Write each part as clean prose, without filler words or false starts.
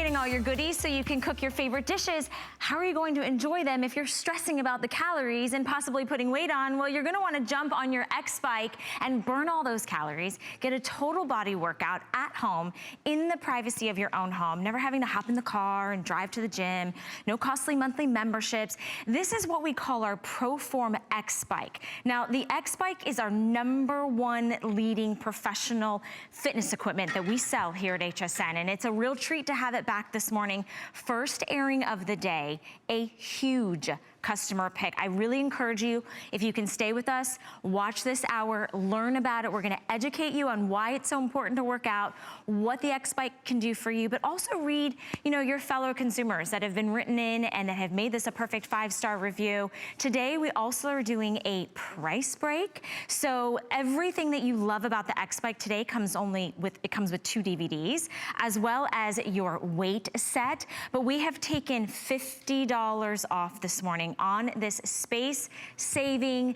creating all your goodies so you can cook your favorite dishes. How are you going to enjoy them if you're stressing about the calories and possibly putting weight on? Well, you're gonna wanna jump on your XBike and burn all those calories, get a total body workout at home in the privacy of your own home, never having to hop in the car and drive to the gym, no costly monthly memberships. This is what we call our ProForm XBike. Now, the XBike is our #1 leading professional fitness equipment that we sell here at HSN, and it's a real treat to have it back this morning. First airing of the day, a huge customer pick. I really encourage you, if you can stay with us, watch this hour, learn about it. We're gonna educate you on why it's so important to work out, what the XBike can do for you, but also read, you know, your fellow consumers that have been written in and that have made this a perfect 5-star review. Today, we also are doing a price break. So everything that you love about the XBike today comes with 2 DVDs, as well as your weight set. But we have taken $50 off this morning on this space-saving,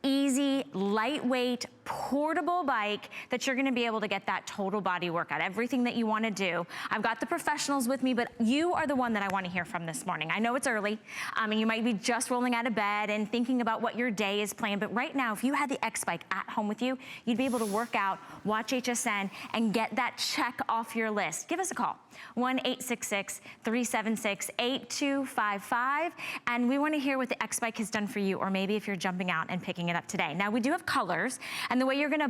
easy, lightweight, portable bike that you're gonna be able to get that total body workout, everything that you wanna do. I've got the professionals with me, but you are the one that I wanna hear from this morning. I know it's early, and you might be just rolling out of bed and thinking about what your day is planned, but right now, if you had the XBike at home with you, you'd be able to work out, watch HSN, and get that check off your list. Give us a call, 1-866-376-8255, and we wanna hear what the XBike has done for you, or maybe if you're jumping out and picking it up today. Now, we do have colors, and the way you're gonna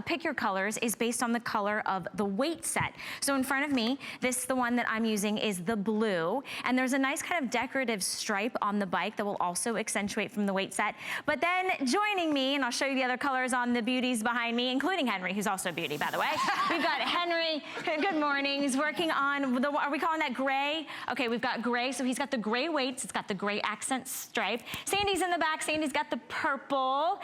pick your colors is based on the color of the weight set. So in front of me, the one that I'm using is the blue, and there's a nice kind of decorative stripe on the bike that will also accentuate from the weight set. But then joining me, and I'll show you the other colors on the beauties behind me, including Henry, who's also a beauty, by the way. We've got Henry, good morning. He's working on, are we calling that gray? Okay, we've got gray, so he's got the gray weights, it's got the gray accent stripe. Sandy's in the back, Sandy's got the purple.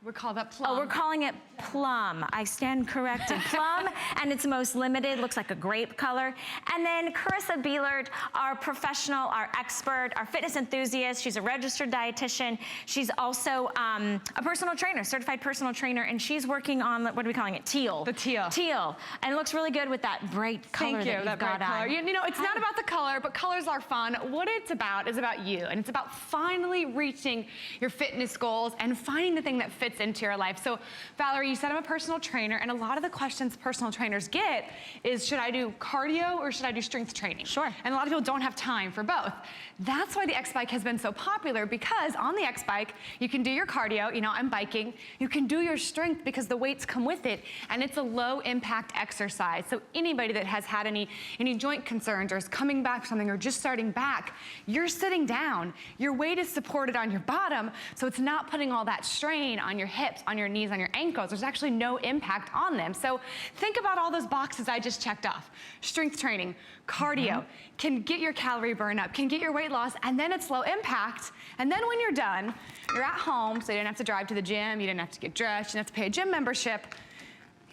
We're calling that plum. Oh, we're calling it plum. I stand corrected. Plum, and it's most limited, looks like a grape color. And then Carissa Bielert, our professional, our expert, our fitness enthusiast. She's a registered dietitian. She's also a personal trainer, certified personal trainer, and she's working on, what are we calling it? Teal. The teal. Teal. And it looks really good with that bright color that you've got on. You know, it's not about the color, but colors are fun. What it's about is about you, and it's about finally reaching your fitness goals and finding the thing that fits into your life. So Valerie, you said I'm a personal trainer, and a lot of the questions personal trainers get is, should I do cardio or should I do strength training? Sure. And a lot of people don't have time for both. That's why the XBike has been so popular, because on the XBike, you can do your cardio, you know, I'm biking, you can do your strength because the weights come with it, and it's a low impact exercise. So anybody that has had any joint concerns or is coming back from something or just starting back, you're sitting down, your weight is supported on your bottom, so it's not putting all that strain on your hips, on your knees, on your ankles. There's actually no impact on them. So think about all those boxes I just checked off. Strength training, cardio, can get your calorie burn up, can get your weight loss, and then it's low impact. And then when you're done, you're at home, so you didn't have to drive to the gym, you didn't have to get dressed, you didn't have to pay a gym membership.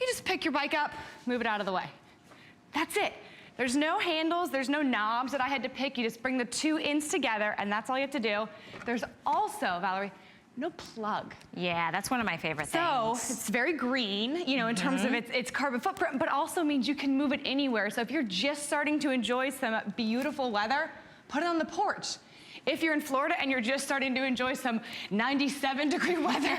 You just pick your bike up, move it out of the way. That's it. There's no handles, there's no knobs that I had to pick. You just bring the 2 ends together, and that's all you have to do. There's also, Valerie, no plug. Yeah, that's one of my favorite things. So it's very green, you know, in terms of its carbon footprint, but also means you can move it anywhere. So if you're just starting to enjoy some beautiful weather, put it on the porch. If you're in Florida and you're just starting to enjoy some 97-degree weather,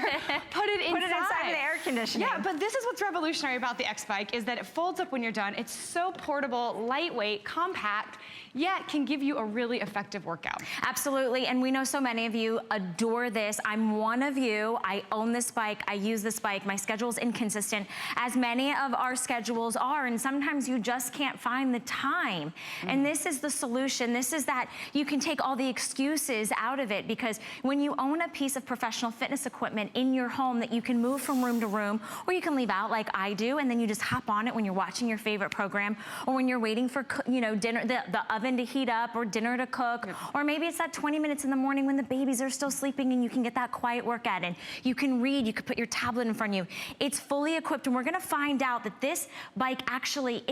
put it inside. Put it inside the air conditioning. Yeah, but this is what's revolutionary about the XBike, is that it folds up when you're done. It's so portable, lightweight, compact, yet can give you a really effective workout. Absolutely, and we know so many of you adore this. I'm one of you. I own this bike. I use this bike. My schedule's inconsistent, as many of our schedules are, and sometimes you just can't find the time. And this is the solution. This is that you can take all the excuses out of it, because when you own a piece of professional fitness equipment in your home that you can move from room to room, or you can leave out like I do, and then you just hop on it when you're watching your favorite program, or when you're waiting for, you know, dinner, the oven to heat up, or dinner to cook, or maybe it's that 20 minutes in the morning when the babies are still sleeping and you can get that quiet workout in. You can read, you can put your tablet in front of you. It's fully equipped, and we're gonna find out that this bike actually,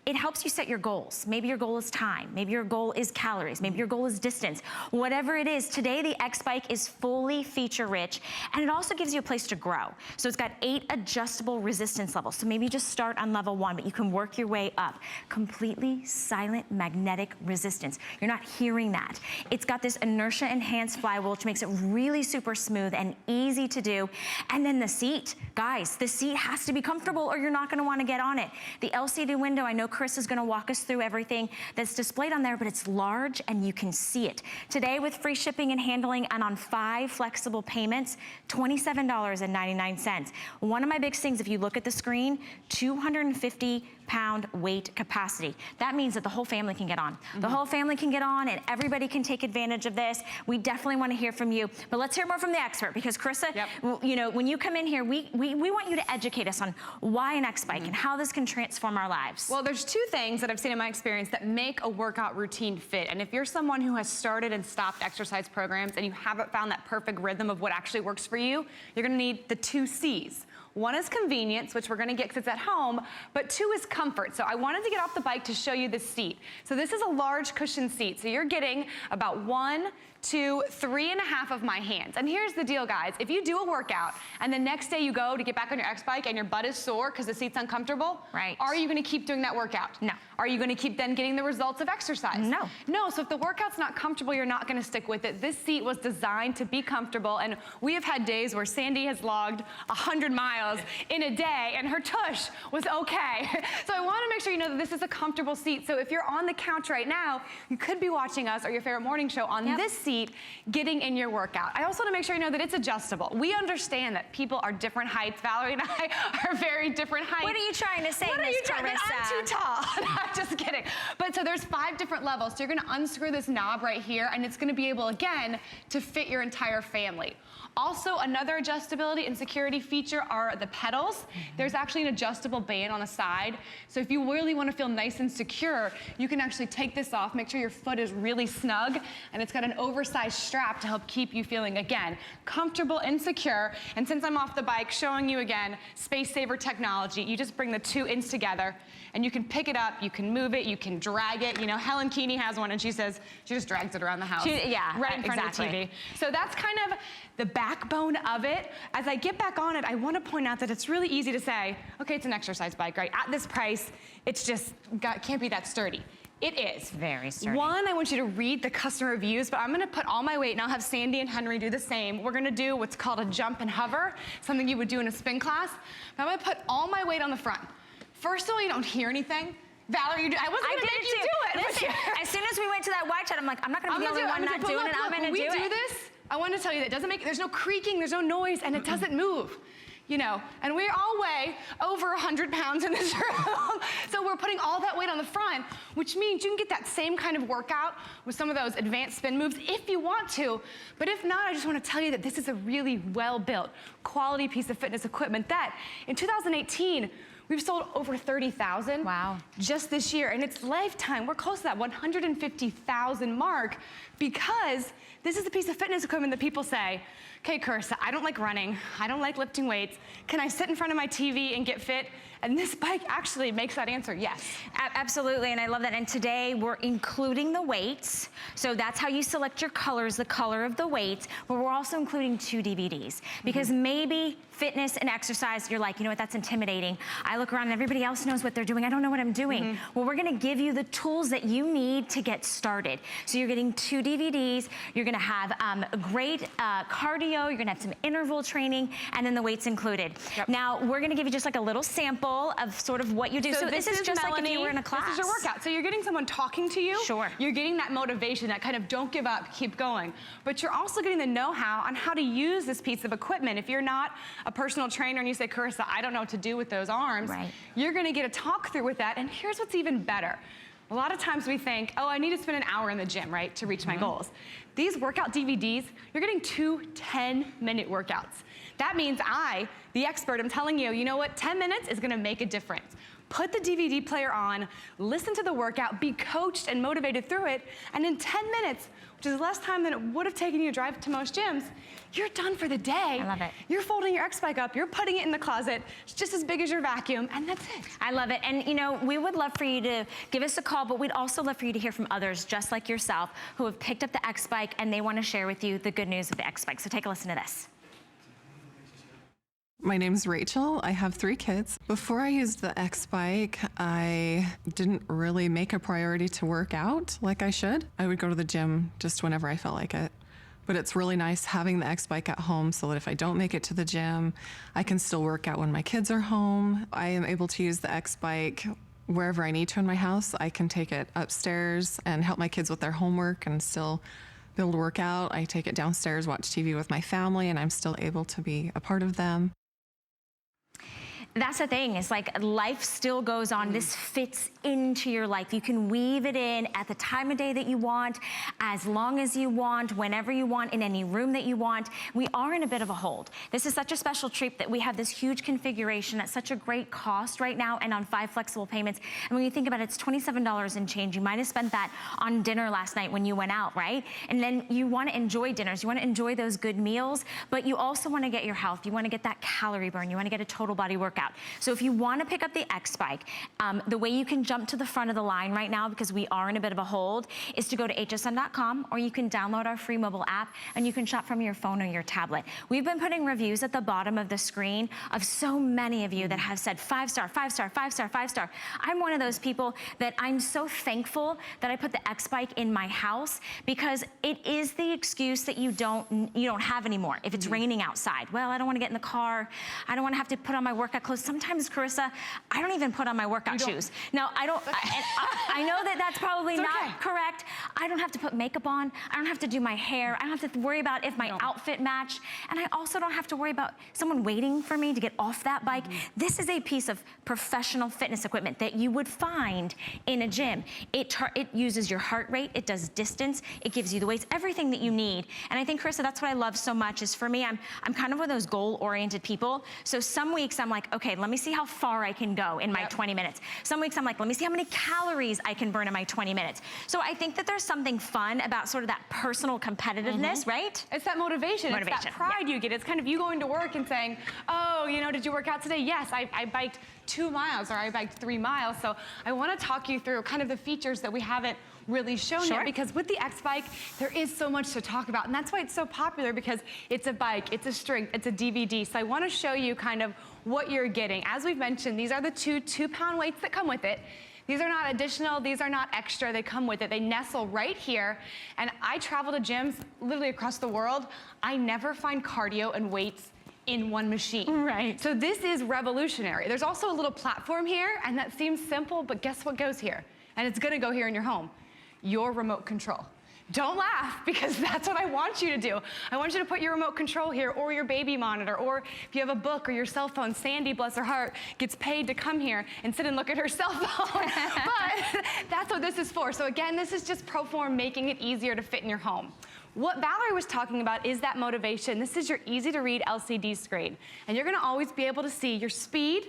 it helps you set your goals. Maybe your goal is time, maybe your goal is calories, maybe your goal is distance. whatever it is. Today, the XBike is fully feature rich, and it also gives you a place to grow. So it's got 8 adjustable resistance levels. So maybe you just start on level 1, but you can work your way up. Completely silent magnetic resistance. You're not hearing that. It's got this inertia enhanced flywheel, which makes it really super smooth and easy to do. And then the seat, guys, the seat has to be comfortable or you're not gonna wanna get on it. The LCD window, I know Chris is gonna walk us through everything that's displayed on there, but it's large and you can see it. Today with free shipping and handling and on 5 flexible payments, $27.99. One of my big things, if you look at the screen, 250-pound weight capacity. That means that the whole family can get on. The whole family can get on and everybody can take advantage of this. We definitely want to hear from you, but let's hear more from the expert because Carissa, you know, when you come in here, we want you to educate us on why an XBike and how this can transform our lives. Well, there's 2 things that I've seen in my experience that make a workout routine fit. And if you're someone who has started and stopped exercise programs and you haven't found that perfect rhythm of what actually works for you, you're gonna need the 2 C's. One is convenience, which we're gonna get because it's at home, but 2 is comfort. So I wanted to get off the bike to show you this seat. So this is a large cushion seat. So you're getting about 1, 2, 3.5 of my hands. And here's the deal, guys. If you do a workout and the next day you go to get back on your XBike and your butt is sore because the seat's uncomfortable, are you gonna keep doing that workout? No. Are you gonna keep then getting the results of exercise? No. No, so if the workout's not comfortable, you're not gonna stick with it. This seat was designed to be comfortable, and we have had days where Sandy has logged 100 miles in a day and her tush was okay. So I wanna make sure you know that this is a comfortable seat. So if you're on the couch right now, you could be watching us or your favorite morning show on this seat, getting in your workout. I also wanna make sure you know that it's adjustable. We understand that people are different heights. Valerie and I are very different heights. What are you trying to say, What are Miss you trying to say? Carissa? I'm too tall. I'm just kidding. But so there's 5 different levels. So you're gonna unscrew this knob right here and it's gonna be able, again, to fit your entire family. Also, another adjustability and security feature are the pedals. There's actually an adjustable band on the side. So if you really want to feel nice and secure, you can actually take this off, make sure your foot is really snug, and it's got an oversized strap to help keep you feeling, again, comfortable and secure. And since I'm off the bike, showing you again, space saver technology, you just bring the 2 ends together, and you can pick it up, you can move it, you can drag it. You know, Helen Keeney has one, and she says she just drags it around the house. Right in front of the TV. So that's kind of the backbone of it. As I get back on it, I want to point out that it's really easy to say, okay, it's an exercise bike, right? At this price, it's just can't be that sturdy. It is. Very sturdy. One, I want you to read the customer reviews, but I'm gonna put all my weight, and I'll have Sandy and Henry do the same. We're gonna do what's called a jump and hover, something you would do in a spin class. But I'm gonna put all my weight on the front. First of all, you don't hear anything. Valerie, I wasn't gonna make you do it. Listen, as soon as we went to that wide shot, I'm like, I'm not gonna be the only one not doing it. I'm gonna do it. When we do this, I want to tell you that it doesn't make, there's no creaking, there's no noise, and it doesn't move. You know, and we all weigh over 100 pounds in this room. So we're putting all that weight on the front, which means you can get that same kind of workout with some of those advanced spin moves if you want to. But if not, I just want to tell you that this is a really well-built, quality piece of fitness equipment that in 2018, we've sold over 30,000 just this year. And its lifetime, we're close to that 150,000 mark because this is a piece of fitness equipment that people say, okay, Carissa, I don't like running. I don't like lifting weights. Can I sit in front of my TV and get fit? And this bike actually makes that answer yes. Absolutely, and I love that. And today we're including the weights. So that's how you select your colors, the color of the weights, but we're also including 2 DVDs. Because maybe fitness and exercise, you're like, you know what, that's intimidating. I look around and everybody else knows what they're doing. I don't know what I'm doing. Well, we're gonna give you the tools that you need to get started. So you're getting 2 DVDs, you're gonna have a great cardio, you're gonna have some interval training, and then the weights included. Now, we're gonna give you just like a little sample of sort of what you do. So this is just Melanie, like if you were in a class. This is your workout. So you're getting someone talking to you. Sure. You're getting that motivation, that kind of don't give up, keep going. But you're also getting the know-how on how to use this piece of equipment. If you're not a personal trainer and you say, Carissa, I don't know what to do with those arms, you're gonna get a talk through with that. And here's what's even better. A lot of times we think, oh, I need to spend an hour in the gym, right, to reach my goals. These workout DVDs, you're getting 2 10-minute workouts. That means I, the expert, am telling you, you know what, 10 minutes is gonna make a difference. put the DVD player on, listen to the workout, be coached and motivated through it, and in 10 minutes, which is less time than it would have taken you to drive to most gyms, you're done for the day. I love it. You're folding your X-Bike up, you're putting it in the closet, it's just as big as your vacuum, and that's it. I love it. And you know, we would love for you to give us a call, but we'd also love for you to hear from others just like yourself who have picked up the X-Bike and they want to share with you the good news of the X-Bike. So take a listen to this. My name's Rachel. I have 3 kids. Before I used the X-Bike, I didn't really make a priority to work out like I should. I would go to the gym just whenever I felt like it. But it's really nice having the X-Bike at home so that if I don't make it to the gym, I can still work out when my kids are home. I am able to use the X-Bike wherever I need to in my house. I can take it upstairs and help my kids with their homework and still be able to work out. I take it downstairs, watch TV with my family, and I'm still able to be a part of them. That's the thing, it's like life still goes on. This fits into your life. You can weave it in at the time of day that you want, as long as you want, whenever you want, in any room that you want. We are in a bit of a hold. This is such a special treat that we have this huge configuration at such a great cost right now and on 5 flexible payments. And when you think about it, it's $27 and change. You might have spent that on dinner last night when you went out, right? And then you want to enjoy dinners. You want to enjoy those good meals, but you also want to get your health. You want to get that calorie burn. You want to get a total body workout. So if you want to pick up the X-Bike, the way you can jump to the front of the line right now, because we are in a bit of a hold, is to go to hsn.com, or you can download our free mobile app and you can shop from your phone or your tablet. We've been putting reviews at the bottom of the screen of so many of you that have said 5-star, 5-star, 5-star, 5-star. I'm one of those people that I'm so thankful that I put the X-Bike in my house, because it is the excuse that you don't have anymore. If it's raining outside, well, I don't want to get in the car. I don't want to have to put on my workout clothes. Sometimes, Carissa, I don't even put on my workout shoes. Now, I know that that's probably not correct. I don't have to put makeup on. I don't have to do my hair. I don't have to worry about if my outfit matched. And I also don't have to worry about someone waiting for me to get off that bike. This is a piece of professional fitness equipment that you would find in a gym. It uses your heart rate. It does distance. It gives you the weights, everything that you need. And I think, Carissa, that's what I love so much is, for me, I'm kind of one of those goal-oriented people. So some weeks I'm like, okay, let me see how far I can go in my 20 minutes. Some weeks I'm like, let me see how many calories I can burn in my 20 minutes. So I think that there's something fun about sort of that personal competitiveness, right? It's that motivation. It's that pride you get. It's kind of you going to work and saying, oh, you know, did you work out today? Yes, I biked 2 miles, or I biked 3 miles. So I want to talk you through kind of the features that we haven't really shown yet, because with the X-Bike, there is so much to talk about. And that's why it's so popular, because it's a bike, it's a strength, it's a DVD. So I want to show you kind of what you're getting. As we've mentioned, these are the 2 2-pound weights that come with it. These are not additional, these are not extra, they come with it. They nestle right here. And I travel to gyms literally across the world. I never find cardio and weights in one machine. Right. So this is revolutionary. There's also a little platform here, and that seems simple, but guess what goes here? And it's gonna go here in your home. Your remote control. Don't laugh, because that's what I want you to do. I want you to put your remote control here, or your baby monitor, or if you have a book or your cell phone. Sandy, bless her heart, gets paid to come here and sit and look at her cell phone. But that's what this is for. So again, this is just ProForm making it easier to fit in your home. What Valerie was talking about is that motivation. This is your easy to read LCD screen. And you're gonna always be able to see your speed,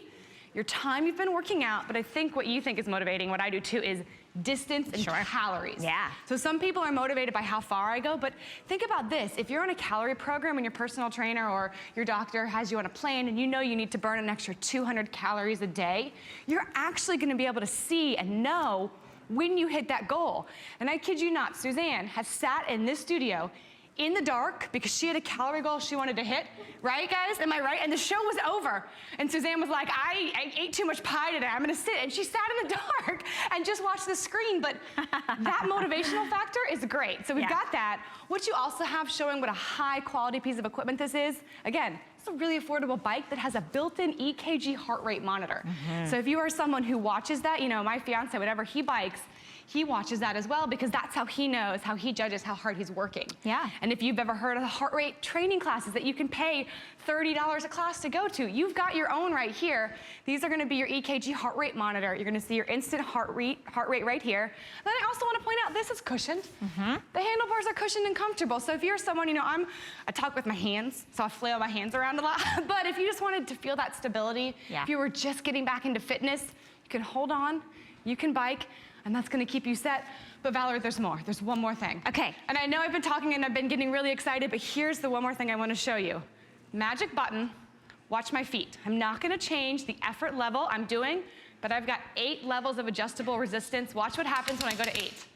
your time you've been working out, but I think what you think is motivating, what I do too, is distance and calories. Yeah. So some people are motivated by how far I go, but think about this. If you're on a calorie program and your personal trainer or your doctor has you on a plan and you know you need to burn an extra 200 calories a day, you're actually gonna be able to see and know when you hit that goal. And I kid you not, Suzanne has sat in this studio in the dark because she had a calorie goal she wanted to hit, right guys? Am I right? And the show was over. And Suzanne was like, I ate too much pie today, I'm gonna sit. And she sat in the dark and just watched the screen. But that motivational factor is great. So we've got that. What you also have showing what a high quality piece of equipment this is, again, it's a really affordable bike that has a built-in EKG heart rate monitor. So if you are someone who watches that, you know, my fiance, whenever he bikes, he watches that as well, because that's how he knows, how he judges how hard he's working. Yeah. And if you've ever heard of the heart rate training classes that you can pay $30 a class to go to, you've got your own right here. These are gonna be your EKG heart rate monitor. You're gonna see your instant heart rate right here. Then I also wanna point out, this is cushioned. The handlebars are cushioned and comfortable. So if you're someone, you know, I talk with my hands, so I flail my hands around a lot. But if you just wanted to feel that stability, if you were just getting back into fitness, you can hold on, you can bike, and that's gonna keep you set. But Valerie, there's more. There's one more thing. Okay. And I know I've been talking and I've been getting really excited, but here's the one more thing I wanna show you. Magic button, watch my feet. I'm not gonna change the effort level I'm doing, but I've got 8 levels of adjustable resistance. Watch what happens when I go to 8.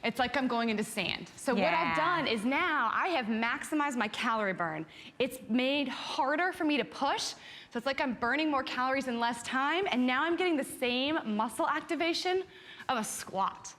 It's like I'm going into sand. So what I've done is now I have maximized my calorie burn. It's made harder for me to push, so it's like I'm burning more calories in less time, and now I'm getting the same muscle activation of a squat,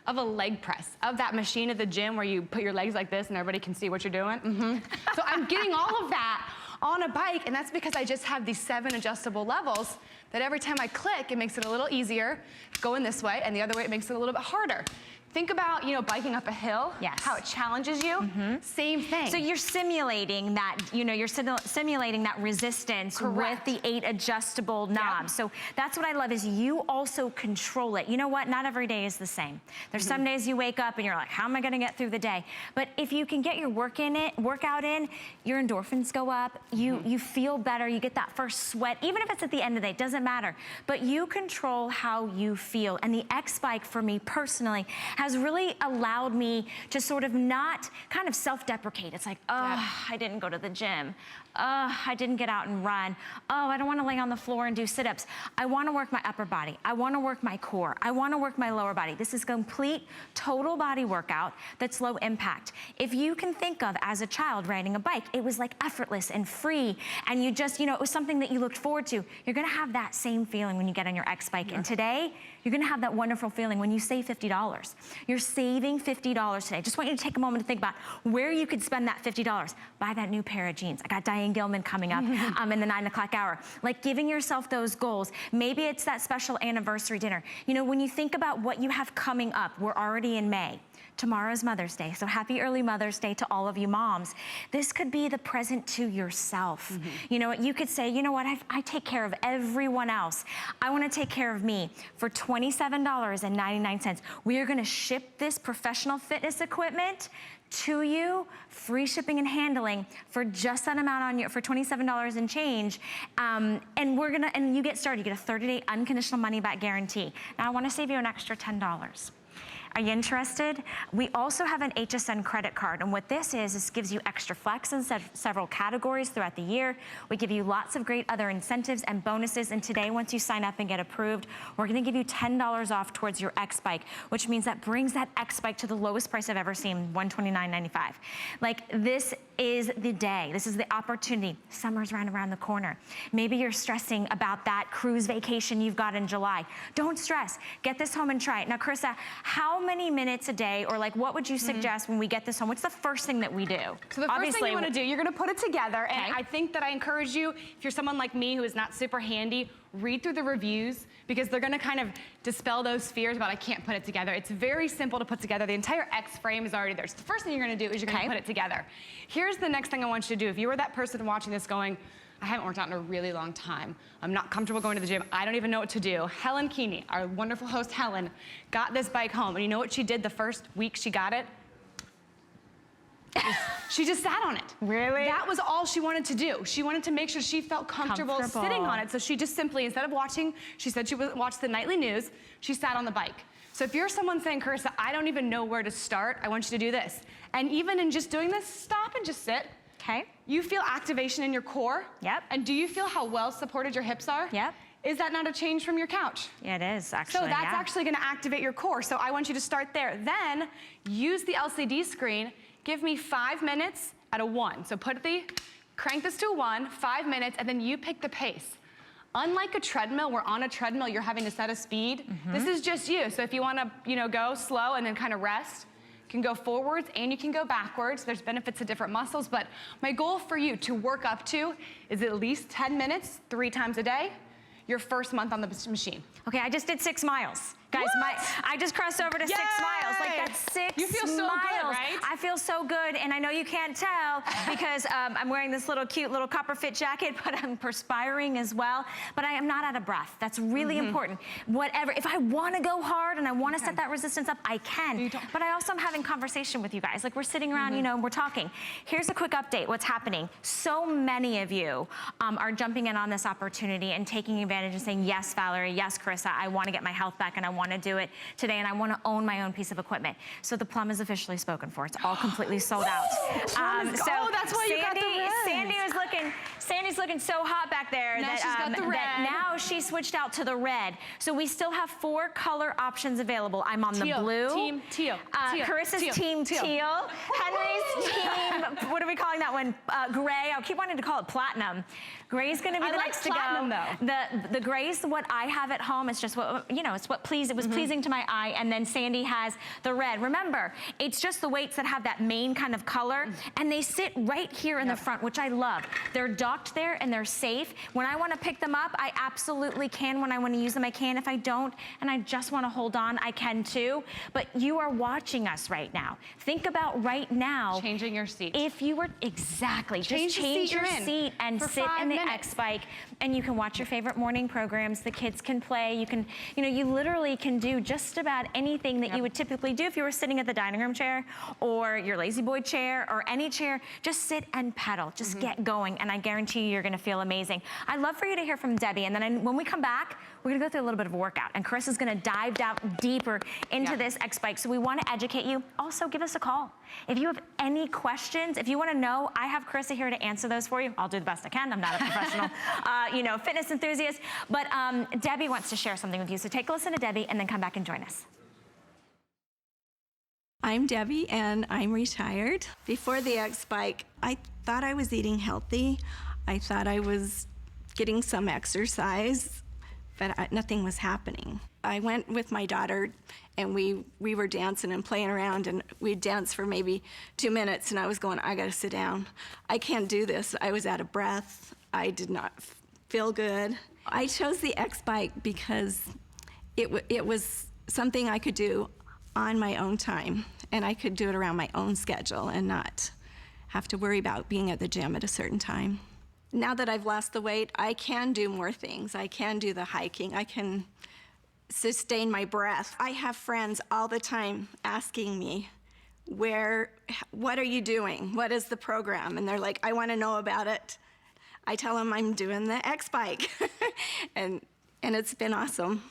of a leg press, of that machine at the gym where you put your legs like this and everybody can see what you're doing. So I'm getting all of that on a bike, and that's because I just have these 7 adjustable levels that every time I click, it makes it a little easier going this way, and the other way it makes it a little bit harder. Think about, biking up a hill, how it challenges you. Same thing. So you're simulating that, you're simulating that resistance with the 8 adjustable knobs. So that's what I love is you also control it. You know what? Not every day is the same. There's some days you wake up and you're like, how am I gonna get through the day? But if you can get your workout in, your endorphins go up, you feel better, you get that first sweat, even if it's at the end of the day, it doesn't matter. But you control how you feel. And the X-Bike for me personally has really allowed me to sort of not kind of self-deprecate. It's like, oh, I didn't go to the gym. Oh, I didn't get out and run. Oh, I don't want to lay on the floor and do sit-ups. I want to work my upper body. I want to work my core. I want to work my lower body. This is a complete, total body workout that's low impact. If you can think of as a child riding a bike, it was like effortless and free, and you just, it was something that you looked forward to. You're going to have that same feeling when you get on your X-Bike. And today, you're going to have that wonderful feeling when you save $50. You're saving $50 today. Just want you to take a moment to think about where you could spend that $50. Buy that new pair of jeans. I got Diane Gilman coming up in the 9 o'clock hour. Like giving yourself those goals. Maybe it's that special anniversary dinner. When you think about what you have coming up, we're already in May. Tomorrow's Mother's Day, so happy early Mother's Day to all of you moms. This could be the present to yourself. You could say, you know what, I take care of everyone else. I wanna take care of me. For $27.99, we are gonna ship this professional fitness equipment to you, free shipping and handling for just that amount for $27 and change. And you get started, you get a 30-day unconditional money back guarantee. Now I wanna save you an extra $10. Are you interested? We also have an HSN credit card, and what this gives you extra flex in several categories throughout the year. We give you lots of great other incentives and bonuses, and today, once you sign up and get approved, we're gonna give you $10 off towards your X-Bike, which means that brings that X-Bike to the lowest price I've ever seen, $129.95. Like, this is the day. This is the opportunity. Summer's right around the corner. Maybe you're stressing about that cruise vacation you've got in July. Don't stress. Get this home and try it. Now, Carissa, how many minutes a day, or like what would you suggest when we get this home? What's the first thing that we do? So the first thing you want to do, you're going to put it together, and I think that I encourage you, if you're someone like me who is not super handy, read through the reviews, because they're going to kind of dispel those fears about I can't put it together. It's very simple to put together. The entire X frame is already there. So the first thing you're going to do is you're going to put it together. Here's the next thing I want you to do. If you were that person watching this going, I haven't worked out in a really long time. I'm not comfortable going to the gym. I don't even know what to do. Helen Keeney, our wonderful host Helen, got this bike home. And you know what she did the first week she got it? She just sat on it. Really? That was all she wanted to do. She wanted to make sure she felt comfortable sitting on it. So she just simply, instead of watching, she said she watched the nightly news, she sat on the bike. So if you're someone saying, Carissa, I don't even know where to start, I want you to do this. And even in just doing this, stop and just sit. Okay. You feel activation in your core. Yep. And do you feel how well supported your hips are? Yep. Is that not a change from your couch? Yeah, it is, actually. So that's actually gonna activate your core. So I want you to start there. Then use the LCD screen. Give me 5 minutes at a 1. So crank this to a 1, 5 minutes, and then you pick the pace. Unlike a treadmill, where on a treadmill you're having to set a speed, this is just you. So if you wanna go slow and then kind of rest, you can go forwards and you can go backwards. There's benefits to different muscles, but my goal for you to work up to is at least 10 minutes, 3 times a day, your first month on the machine. Okay, I just did 6 miles. Guys, I just crossed over to 6 miles. Like, that's 6 miles. You feel so good, right? I feel so good, and I know you can't tell because I'm wearing this cute little copper fit jacket, but I'm perspiring as well. But I am not out of breath. That's really important. Whatever, if I want to go hard and I want to set that resistance up, I can. But I also am having conversation with you guys. Like, we're sitting around, you know, we're talking. Here's a quick update, what's happening. So many of you are jumping in on this opportunity and taking advantage and saying, yes, Valerie, yes, Carissa, I want to get my health back and I want to do it today and I want to own my own piece of equipment. So the plum is officially spoken for. It's all completely sold out. So that's why you got the red. Sandy's looking so hot back there now that, she's got the red. that now she switched out to the red. So we still have 4 color options available. I'm on the blue. Team teal. Carissa's team teal. Henry's team, what are we calling that one? Gray. I keep wanting to call it platinum. Gray's gonna be the next to go. The gray's what I have at home. It's just what, you know, it's what was pleasing to my eye. And then Sandy has the red. Remember, it's just the weights that have that main kind of color, and they sit right here in the front, which I love. They're docked there and they're safe. When I want to pick them up, I absolutely can. When I want to use them, I can. If I don't, and I just want to hold on, I can too. But you are watching us right now. Think about right now. Changing your seat. If you were, exactly, just change your seat and sit in the XBike, and you can watch your favorite morning programs. The kids can play. You can, you know, you literally can do just about anything that you would typically do if you were sitting at the dining room chair or your lazy boy chair or any chair. Just sit and pedal. Just get going, and I guarantee you, you're going to feel amazing. I'd love for you to hear from Debbie, and then when we come back, we're going to go through a little bit of a workout, and Carissa's going to dive down deeper into this XBike. So we want to educate you. Also, give us a call. If you have any questions, if you want to know, I have Carissa here to answer those for you. I'll do the best I can. I'm not a professional, you know, fitness enthusiast. But Debbie wants to share something with you. So take a listen to Debbie and then come back and join us. I'm Debbie and I'm retired. Before the XBike, I thought I was eating healthy. I thought I was getting some exercise, but nothing was happening. I went with my daughter and we were dancing and playing around, and we'd dance for maybe 2 minutes, and I was going, I gotta sit down. I can't do this. I was out of breath. I did not feel good. I chose the XBike because it was something I could do on my own time, and I could do it around my own schedule and not have to worry about being at the gym at a certain time. Now that I've lost the weight, I can do more things. I can do the hiking. I can sustain my breath. I have friends all the time asking me, what are you doing? What is the program? And they're like, I want to know about it. I tell them I'm doing the XBike, and it's been awesome.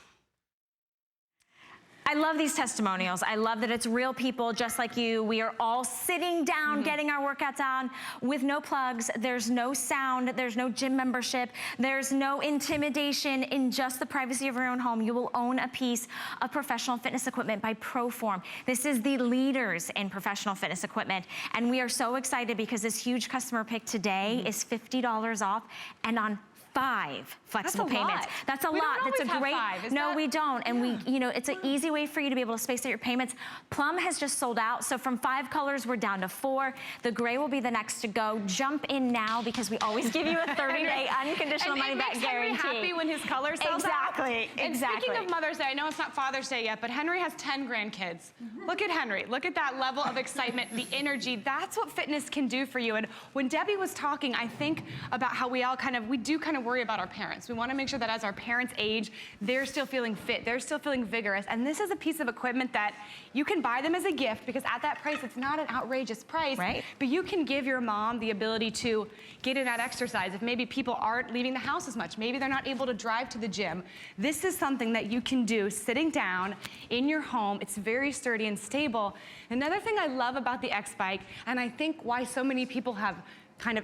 I love these testimonials. I love that it's real people just like you. We are all sitting down, getting our workouts on with no plugs. There's no sound. There's no gym membership. There's no intimidation. In just the privacy of your own home, you will own a piece of professional fitness equipment by ProForm. This is the leaders in professional fitness equipment. And we are so excited because this huge customer pick today is $50 off and on 5 flexible payments. That's a lot. That's a great. No, we don't. And we, you know, it's an easy way for you to be able to space out your payments. Plum has just sold out. So from 5 colors, we're down to 4. The gray will be the next to go. Jump in now because we always give you a 30-day unconditional money back guarantee. Henry happy when his color sells out. Exactly. And speaking of Mother's Day, I know it's not Father's Day yet, but Henry has 10 grandkids. Look at Henry. Look at that level of excitement, the energy. That's what fitness can do for you. And when Debbie was talking, I think about how we all we do worry about our parents. We want to make sure that as our parents age, they're still feeling fit, they're still feeling vigorous. And this is a piece of equipment that you can buy them as a gift, because at that price, it's not an outrageous price, right? But you can give your mom the ability to get in that exercise. If maybe people aren't leaving the house as much, maybe they're not able to drive to the gym, this is something that you can do sitting down in your home. It's very sturdy and stable. Another thing I love about the XBike, and I think why so many people have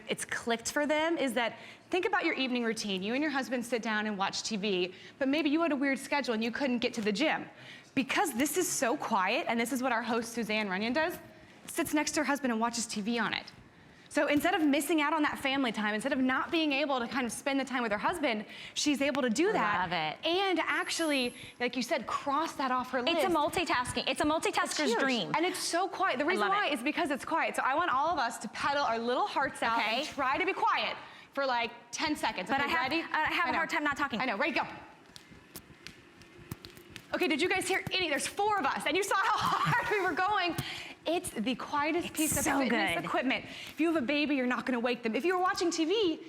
it's clicked for them, is that think about your evening routine. You and your husband sit down and watch TV, but maybe you had a weird schedule and you couldn't get to the gym. Because this is so quiet, and this is what our host Suzanne Runyon does, sits next to her husband and watches TV on it. So instead of missing out on that family time, instead of not being able to spend the time with her husband, she's able to do that. Love it. And actually, like you said, cross that off her list. It's a multitasking. It's a multitasker's dream. And it's so quiet. The reason why is because it's quiet. So I want all of us to pedal our little hearts out and try to be quiet for like 10 seconds. But okay, I have a hard time not talking. I know, ready, go. Okay, did you guys hear there's 4 of us, and you saw how hard we were going. It's the quietest piece of fitness equipment. If you have a baby, you're not gonna wake them. If you were watching TV,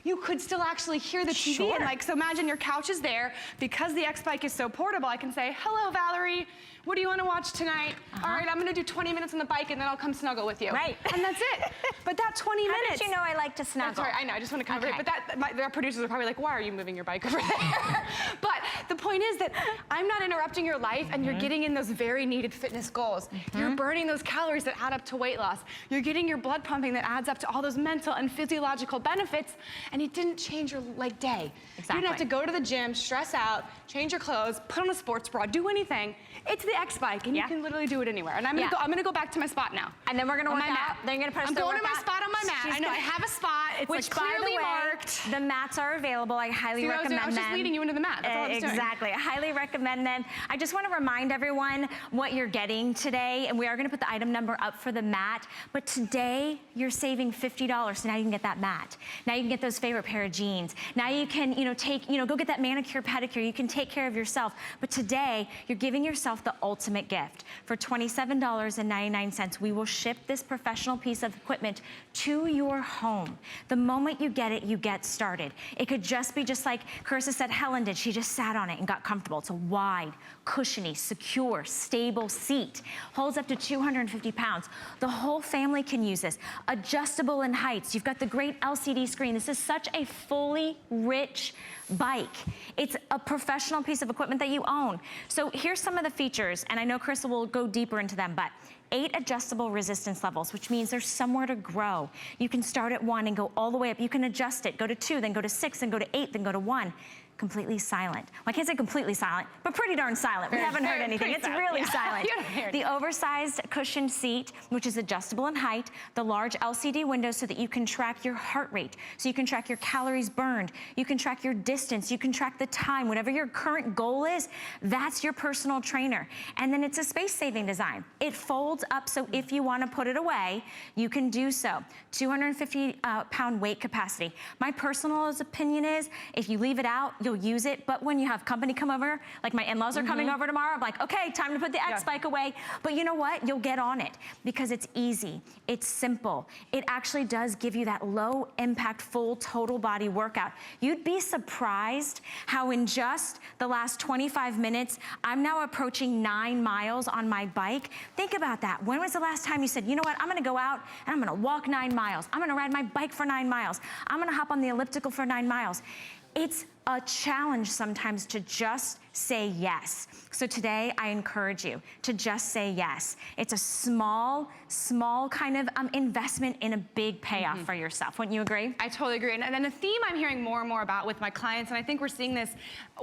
you could still actually hear the TV. Sure. And so imagine your couch is there. Because the X-Bike is so portable, I can say, hello, Valerie. What do you want to watch tonight? All right, I'm going to do 20 minutes on the bike, and then I'll come snuggle with you. Right. And that's it. But that 20 minutes. How did you know I like to snuggle? Sorry, I know. I just want to cover it. But their producers are probably like, why are you moving your bike over there? But the point is that I'm not interrupting your life, and you're getting in those very needed fitness goals. You're burning those calories that add up to weight loss. You're getting your blood pumping that adds up to all those mental and physiological benefits, and it didn't change your day. Exactly. You didn't have to go to the gym, stress out, change your clothes, put on a sports bra, do anything. It's the X-Bike, and you can literally do it anywhere. And I'm gonna go back to my spot now. And then we're gonna work out. Then you're gonna put us I'm going to my spot on my mat. I know I have a spot. It's which, like clearly by the way, marked. the mats are available. I highly recommend them. I was just leading you into the mat. That's all I was doing. Exactly. I highly recommend them. I just want to remind everyone what you're getting today, and we are going to put the item number up for the mat. But today you're saving $50, so now you can get that mat. Now you can get those favorite pair of jeans. Now you can, go get that manicure, pedicure. You can take care of yourself. But today you're giving yourself the ultimate gift. For $27.99, we will ship this professional piece of equipment to your home. The moment you get it, you get started. It could just be just like Carissa said Helen did. She just sat on it and got comfortable. It's a wide, cushiony, secure, stable seat. Holds up to 250 pounds. The whole family can use this. Adjustable in heights. You've got the great LCD screen. This is such a fully rich bike. It's a professional piece of equipment that you own. So here's some of the features, and I know Carissa will go deeper into them, but 8 adjustable resistance levels, which means there's somewhere to grow. You can start at 1 and go all the way up. You can adjust it, go to 2, then go to 6, then go to 8, then go to 1. Completely silent. Well, I can't say completely silent, but pretty darn silent. We haven't heard anything. It's really silent. The oversized cushioned seat, which is adjustable in height, the large LCD window so that you can track your heart rate, so you can track your calories burned, you can track your distance, you can track the time, whatever your current goal is, that's your personal trainer. And then it's a space-saving design. It folds up, so if you want to put it away, you can do so. 250-pound weight capacity. My personal opinion is, if you leave it out, you'll use it, but when you have company come over, like my in-laws are coming over tomorrow, I'm like, okay, time to put the X-Bike away. But you know what? You'll get on it because it's easy, it's simple. It actually does give you that low impact, full total body workout. You'd be surprised how in just the last 25 minutes, I'm now approaching 9 miles on my bike. Think about that. When was the last time you said, you know what? I'm gonna go out and I'm gonna walk 9 miles. I'm gonna ride my bike for 9 miles. I'm gonna hop on the elliptical for 9 miles. It's a challenge sometimes to just say yes. So today I encourage you to just say yes. It's a small kind of investment in a big payoff for yourself. Wouldn't you agree? I totally agree. And then the theme I'm hearing more and more about with my clients, and I think we're seeing this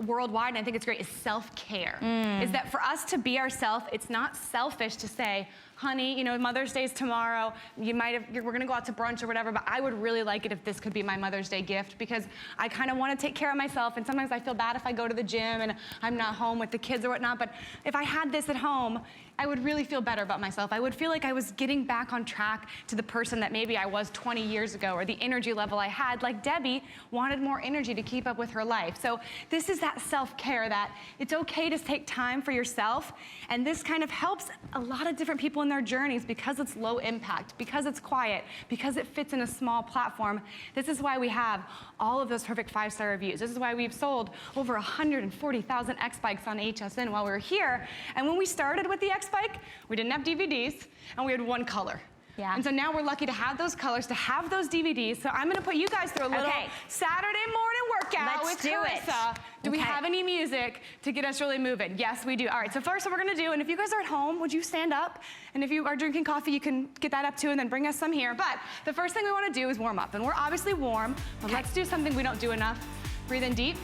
worldwide, and I think it's great, is self-care. Is that for us to be ourselves, it's not selfish to say, honey, Mother's Day is tomorrow. We're gonna go out to brunch or whatever, but I would really like it if this could be my Mother's Day gift because I kind of want to take care of myself, and sometimes I feel bad if I go to the gym and I'm not home with the kids or whatnot, but if I had this at home, I would really feel better about myself. I would feel like I was getting back on track to the person that maybe I was 20 years ago, or the energy level I had, like Debbie wanted more energy to keep up with her life. So this is that self-care, that it's okay to take time for yourself, and this kind of helps a lot of different people in their journeys because it's low impact, because it's quiet, because it fits in a small platform. This is why we have all of those perfect 5-star reviews. This is why we've sold over 140,000 X-Bikes on HSN while we were here. And when we started with the X-Bike, we didn't have DVDs, and we had one color. Yeah. And so now we're lucky to have those colors, to have those DVDs. So I'm gonna put you guys through a little Saturday morning workout with Carissa. Do we have any music to get us really moving? Yes, we do. All right, so first what we're gonna do, and if you guys are at home, would you stand up? And if you are drinking coffee, you can get that up too and then bring us some here. But the first thing we wanna do is warm up. And we're obviously warm, but let's do something we don't do enough. Breathe in deep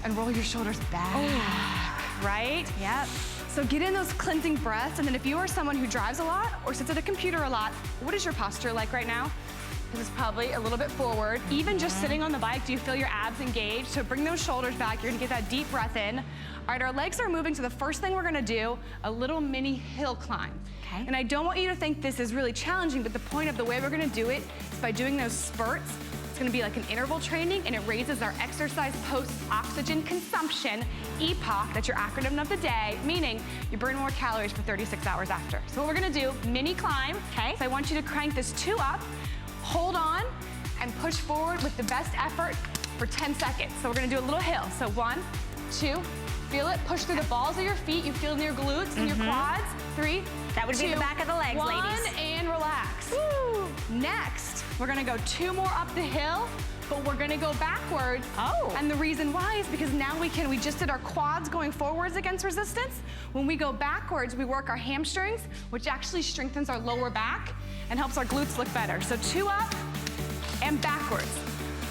and roll your shoulders back, right? Yep. So get in those cleansing breaths, and then if you are someone who drives a lot or sits at a computer a lot, what is your posture like right now? This is probably a little bit forward. Even just sitting on the bike, do you feel your abs engaged? So bring those shoulders back. You're gonna get that deep breath in. All right, our legs are moving, so the first thing we're gonna do, a little mini hill climb. Okay. And I don't want you to think this is really challenging, but the point of the way we're gonna do it is by doing those spurts. It's gonna be like an interval training, and it raises our exercise post-oxygen consumption, EPOC, that's your acronym of the day, meaning you burn more calories for 36 hours after. So what we're gonna do, mini climb. Okay. So I want you to crank this 2 up, hold on, and push forward with the best effort for 10 seconds. So we're gonna do a little hill. So 1, 2, feel it, push through the balls of your feet, you feel in your glutes and your quads. 3, That would be the back of the legs, 1, ladies. and relax. Woo. Next, we're gonna go 2 more up the hill, but we're gonna go backwards. Oh. And the reason why is because now we just did our quads going forwards against resistance. When we go backwards, we work our hamstrings, which actually strengthens our lower back and helps our glutes look better. So 2 up and backwards.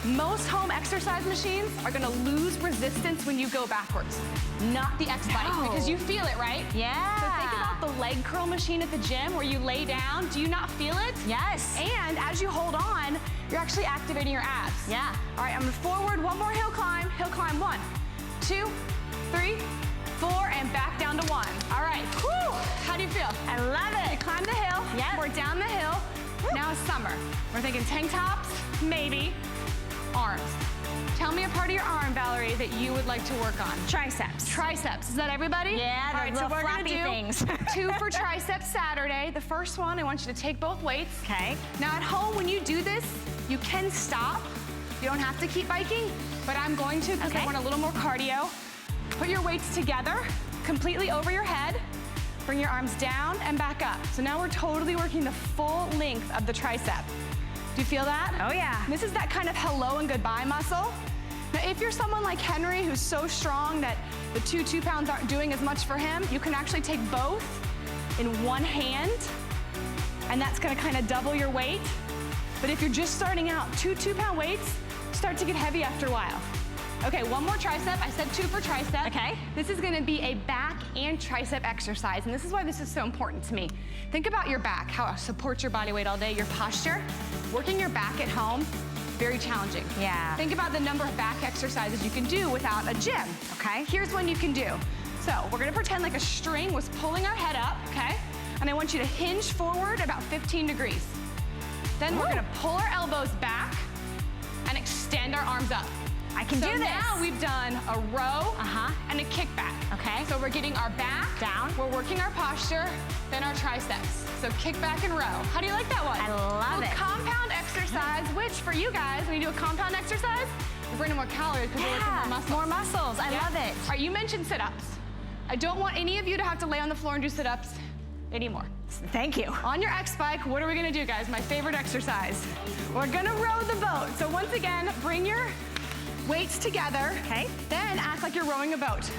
Most home exercise machines are gonna lose resistance when you go backwards, not the X-Bike, No. because you feel it, right? Yeah. So think about the leg curl machine at the gym where you lay down. Do you not feel it? Yes. And as you hold on, you're actually activating your abs. Yeah. All right, I'm gonna forward, 1 more hill climb. Hill climb, 1, 2, 3, 4, and back down to 1. All right, whew, how do you feel? I love You it. climb the hill, Yep. we're down the hill. Now it's summer. We're thinking tank tops, maybe. Arms. Tell me a part of your arm, Valerie, that you would like to work on. Triceps. Triceps. Is that everybody? Yeah, All the right, so little we're gonna floppy do things. 2 for triceps Saturday. The first one, I want you to take both weights. Okay. Now at home, when you do this, you can stop. You don't have to keep biking, but I'm going to because I Okay. want a little more cardio. Put your weights together, completely over your head. Bring your arms down and back up. So now we're totally working the full length of the tricep. Do you feel that? Oh, yeah. This is that kind of hello and goodbye muscle. Now, if you're someone like Henry who's so strong that the 2 pounds aren't doing as much for him, you can actually take both in one hand, and that's gonna kind of double your weight. But if you're just starting out, 2 pound weights start to get heavy after a while. Okay, 1 more tricep. I said 2 for tricep. Okay. This is gonna be a back and tricep exercise, and this is why this is so important to me. Think about your back, how it supports your body weight all day, your posture. Working your back at home, very challenging. Yeah. Think about the number of back exercises you can do without a gym. Okay. Here's one you can do. So we're gonna pretend like a string was pulling our head up, okay? And I want you to hinge forward about 15 degrees. Then we're gonna pull our elbows back and extend our arms up. I can do this. So now we've done a row and a kickback. Okay. So we're getting our back Down. We're working our posture, then our triceps. So kick back and row. How do you like that one? I love it. Compound exercise, which for you guys, when you do a compound exercise, you're burning more calories because you're working more muscles. More muscles. I Yeah? love it. All right, you mentioned sit-ups. I don't want any of you to have to lay on the floor and do sit-ups anymore. Thank you. On your X-Bike, what are we gonna do, guys? My favorite exercise. We're gonna row the boat. So once again, bring your weights together. Okay. Then act like you're rowing a boat.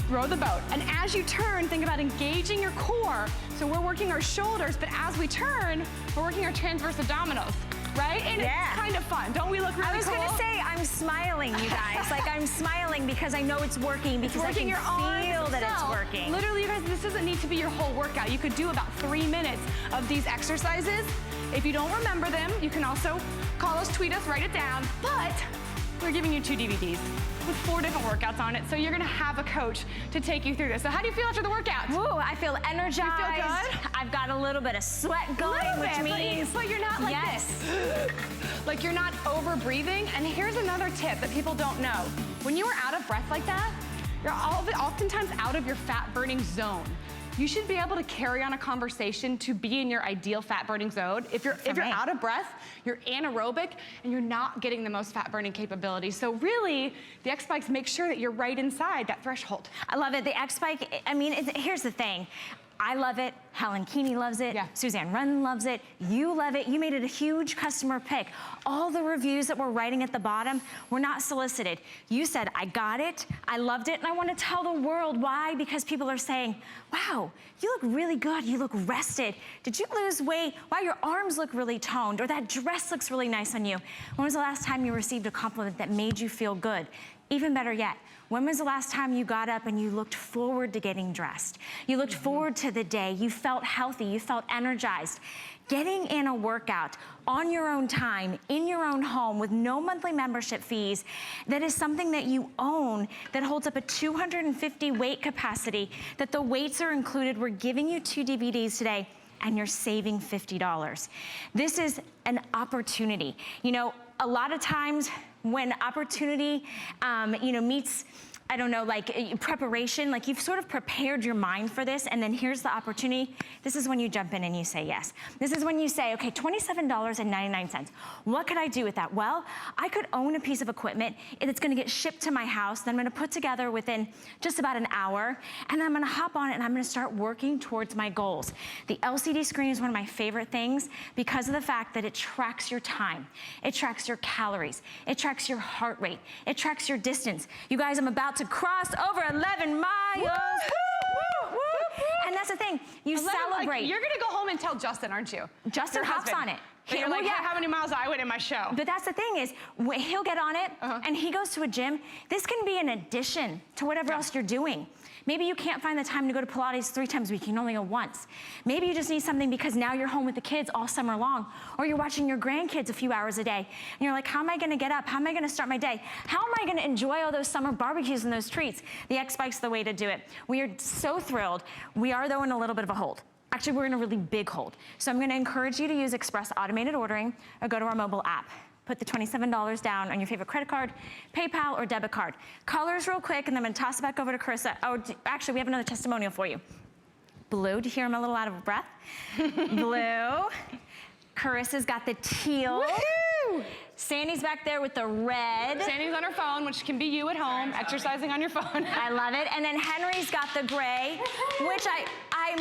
Row the boat. And as you turn, think about engaging your core. So we're working our shoulders, but as we turn, we're working our transverse abdominals, right? And Yeah. it's kind of fun. Don't we look really cool? I was gonna say, I'm smiling, you guys. Like, I'm smiling because I know it's working, because I can working your arms. feel that it's So, working. Literally, you guys, this doesn't need to be your whole workout. You could do about 3 minutes of these exercises. If you don't remember them, you can also call us, tweet us, write it down. But we're giving you 2 DVDs with 4 different workouts on it. So you're gonna have a coach to take you through this. So how do you feel after the workout? Woo, I feel energized. good? I've got a little bit of sweat going, Little which bit, means but you're not like yes. this. Like you're not over breathing. And here's another tip that people don't know. When you are out of breath like that, you're oftentimes out of your fat burning zone. You should be able to carry on a conversation to be in your ideal fat burning zone. If you're me. out of breath, you're anaerobic and you're not getting the most fat burning capability. So really, the X-Bikes make sure that you're right inside that threshold. I love it. The X-Bike, I mean, here's the thing. I love it. Helen Keeney loves it. Yeah. Suzanne Run loves it. You love it. You made it a huge customer pick. All the reviews that we're writing at the bottom were not solicited. You said, I got it, I loved it, and I want to tell the world why, because people are saying, wow, you look really good. You look rested. Did you lose weight? Wow, your arms look really toned, or that dress looks really nice on you. When was the last time you received a compliment that made you feel good? Even better yet, when was the last time you got up and you looked forward to getting dressed? You looked forward to the day. You felt healthy. You felt energized. Getting in a workout on your own time, in your own home, with no monthly membership fees, that is something that you own, that holds up a 250 weight capacity, that the weights are included. We're giving you 2 DVDs today and you're saving $50. This is an opportunity. You know, a lot of times when opportunity, meets, I don't know, like preparation, like you've sort of prepared your mind for this, and then here's the opportunity. This is when you jump in and you say yes. This is when you say, okay, $27.99. What could I do with that? Well, I could own a piece of equipment that's gonna get shipped to my house, that I'm gonna put together within just about an hour, and then I'm gonna hop on it and I'm gonna start working towards my goals. The LCD screen is one of my favorite things because of the fact that it tracks your time. It tracks your calories. It tracks your heart rate. It tracks your distance. You guys, I'm about to cross over 11 miles. Woo! Woo! Woo! And that's the thing, you celebrate. Like, you're gonna go home and tell Justin, aren't you? Justin hops on it. You're like, how many miles I went in my show. But that's the thing is, he'll get on it and he goes to a gym. This can be an addition to whatever else you're doing. Maybe you can't find the time to go to Pilates 3 times a week, you can only go once. Maybe you just need something because now you're home with the kids all summer long, or you're watching your grandkids a few hours a day, and you're like, how am I gonna get up? How am I gonna start my day? How am I gonna enjoy all those summer barbecues and those treats? The X-Bike's the way to do it. We are so thrilled. We are though in a little bit of a hold. Actually, we're in a really big hold. So I'm gonna encourage you to use Express Automated Ordering or go to our mobile app. Put the $27 down on your favorite credit card, PayPal, or debit card. Colors real quick, and then I'm gonna toss it back over to Carissa. Oh, actually, we have another testimonial for you. Blue, to hear him a little out of breath. Blue. Carissa's got the teal. Woohoo! Sandy's back there with the red. Sandy's on her phone, which can be you at home, exercising on your phone. I love it. And then Henry's got the gray, which I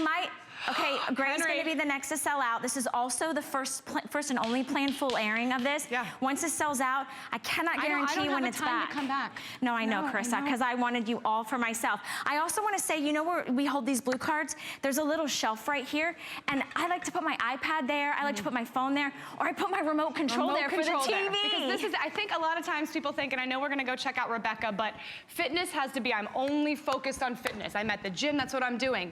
might, okay, gray's Henry. gonna be the next to sell out. This is also the first and only planned full airing of this. Yeah. Once this sells out, I cannot guarantee when it's back. I don't have the time to come back. No, I know, Carissa, because I wanted you all for myself. I also want to say, you know where we hold these blue cards? There's a little shelf right here, and I like to put my iPad there, I like to put my phone there, or I put my remote control there for the TV. Because this is, I think a lot of times people think, and I know we're gonna go check out Rebecca, but fitness has to be, I'm only focused on fitness. I'm at the gym, that's what I'm doing.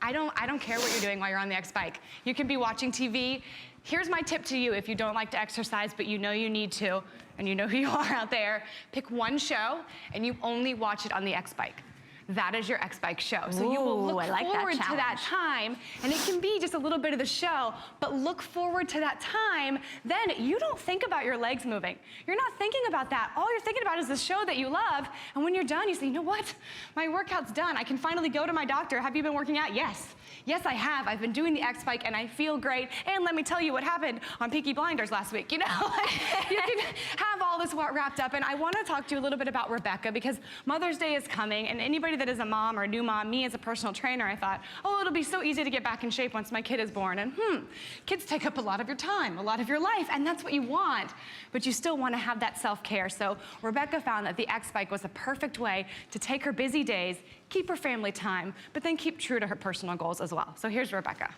I don't care what you're doing while you're on the X-Bike. You can be watching TV. Here's my tip to you if you don't like to exercise, but you know you need to, and you know who you are out there, pick one show, and you only watch it on the X-Bike. That is your X-Bike show. So you will look forward to that time, and it can be just a little bit of the show, but look forward to that time. Then you don't think about your legs moving. You're not thinking about that. All you're thinking about is the show that you love, and when you're done, you say, you know what? My workout's done. I can finally go to my doctor. Have you been working out? Yes. Yes, I have. I've been doing the X-Bike, and I feel great. And let me tell you what happened on Peaky Blinders last week. You know, like, you can have all this wrapped up, and I want to talk to you a little bit about Rebecca, because Mother's Day is coming, and anybody that is a mom or a new mom, me as a personal trainer, I thought, oh, it'll be so easy to get back in shape once my kid is born. And kids take up a lot of your time, a lot of your life, and that's what you want. But you still want to have that self-care. So Rebecca found that the X-Bike was a perfect way to take her busy days, keep her family time, but then keep true to her personal goals as well. So here's Rebecca.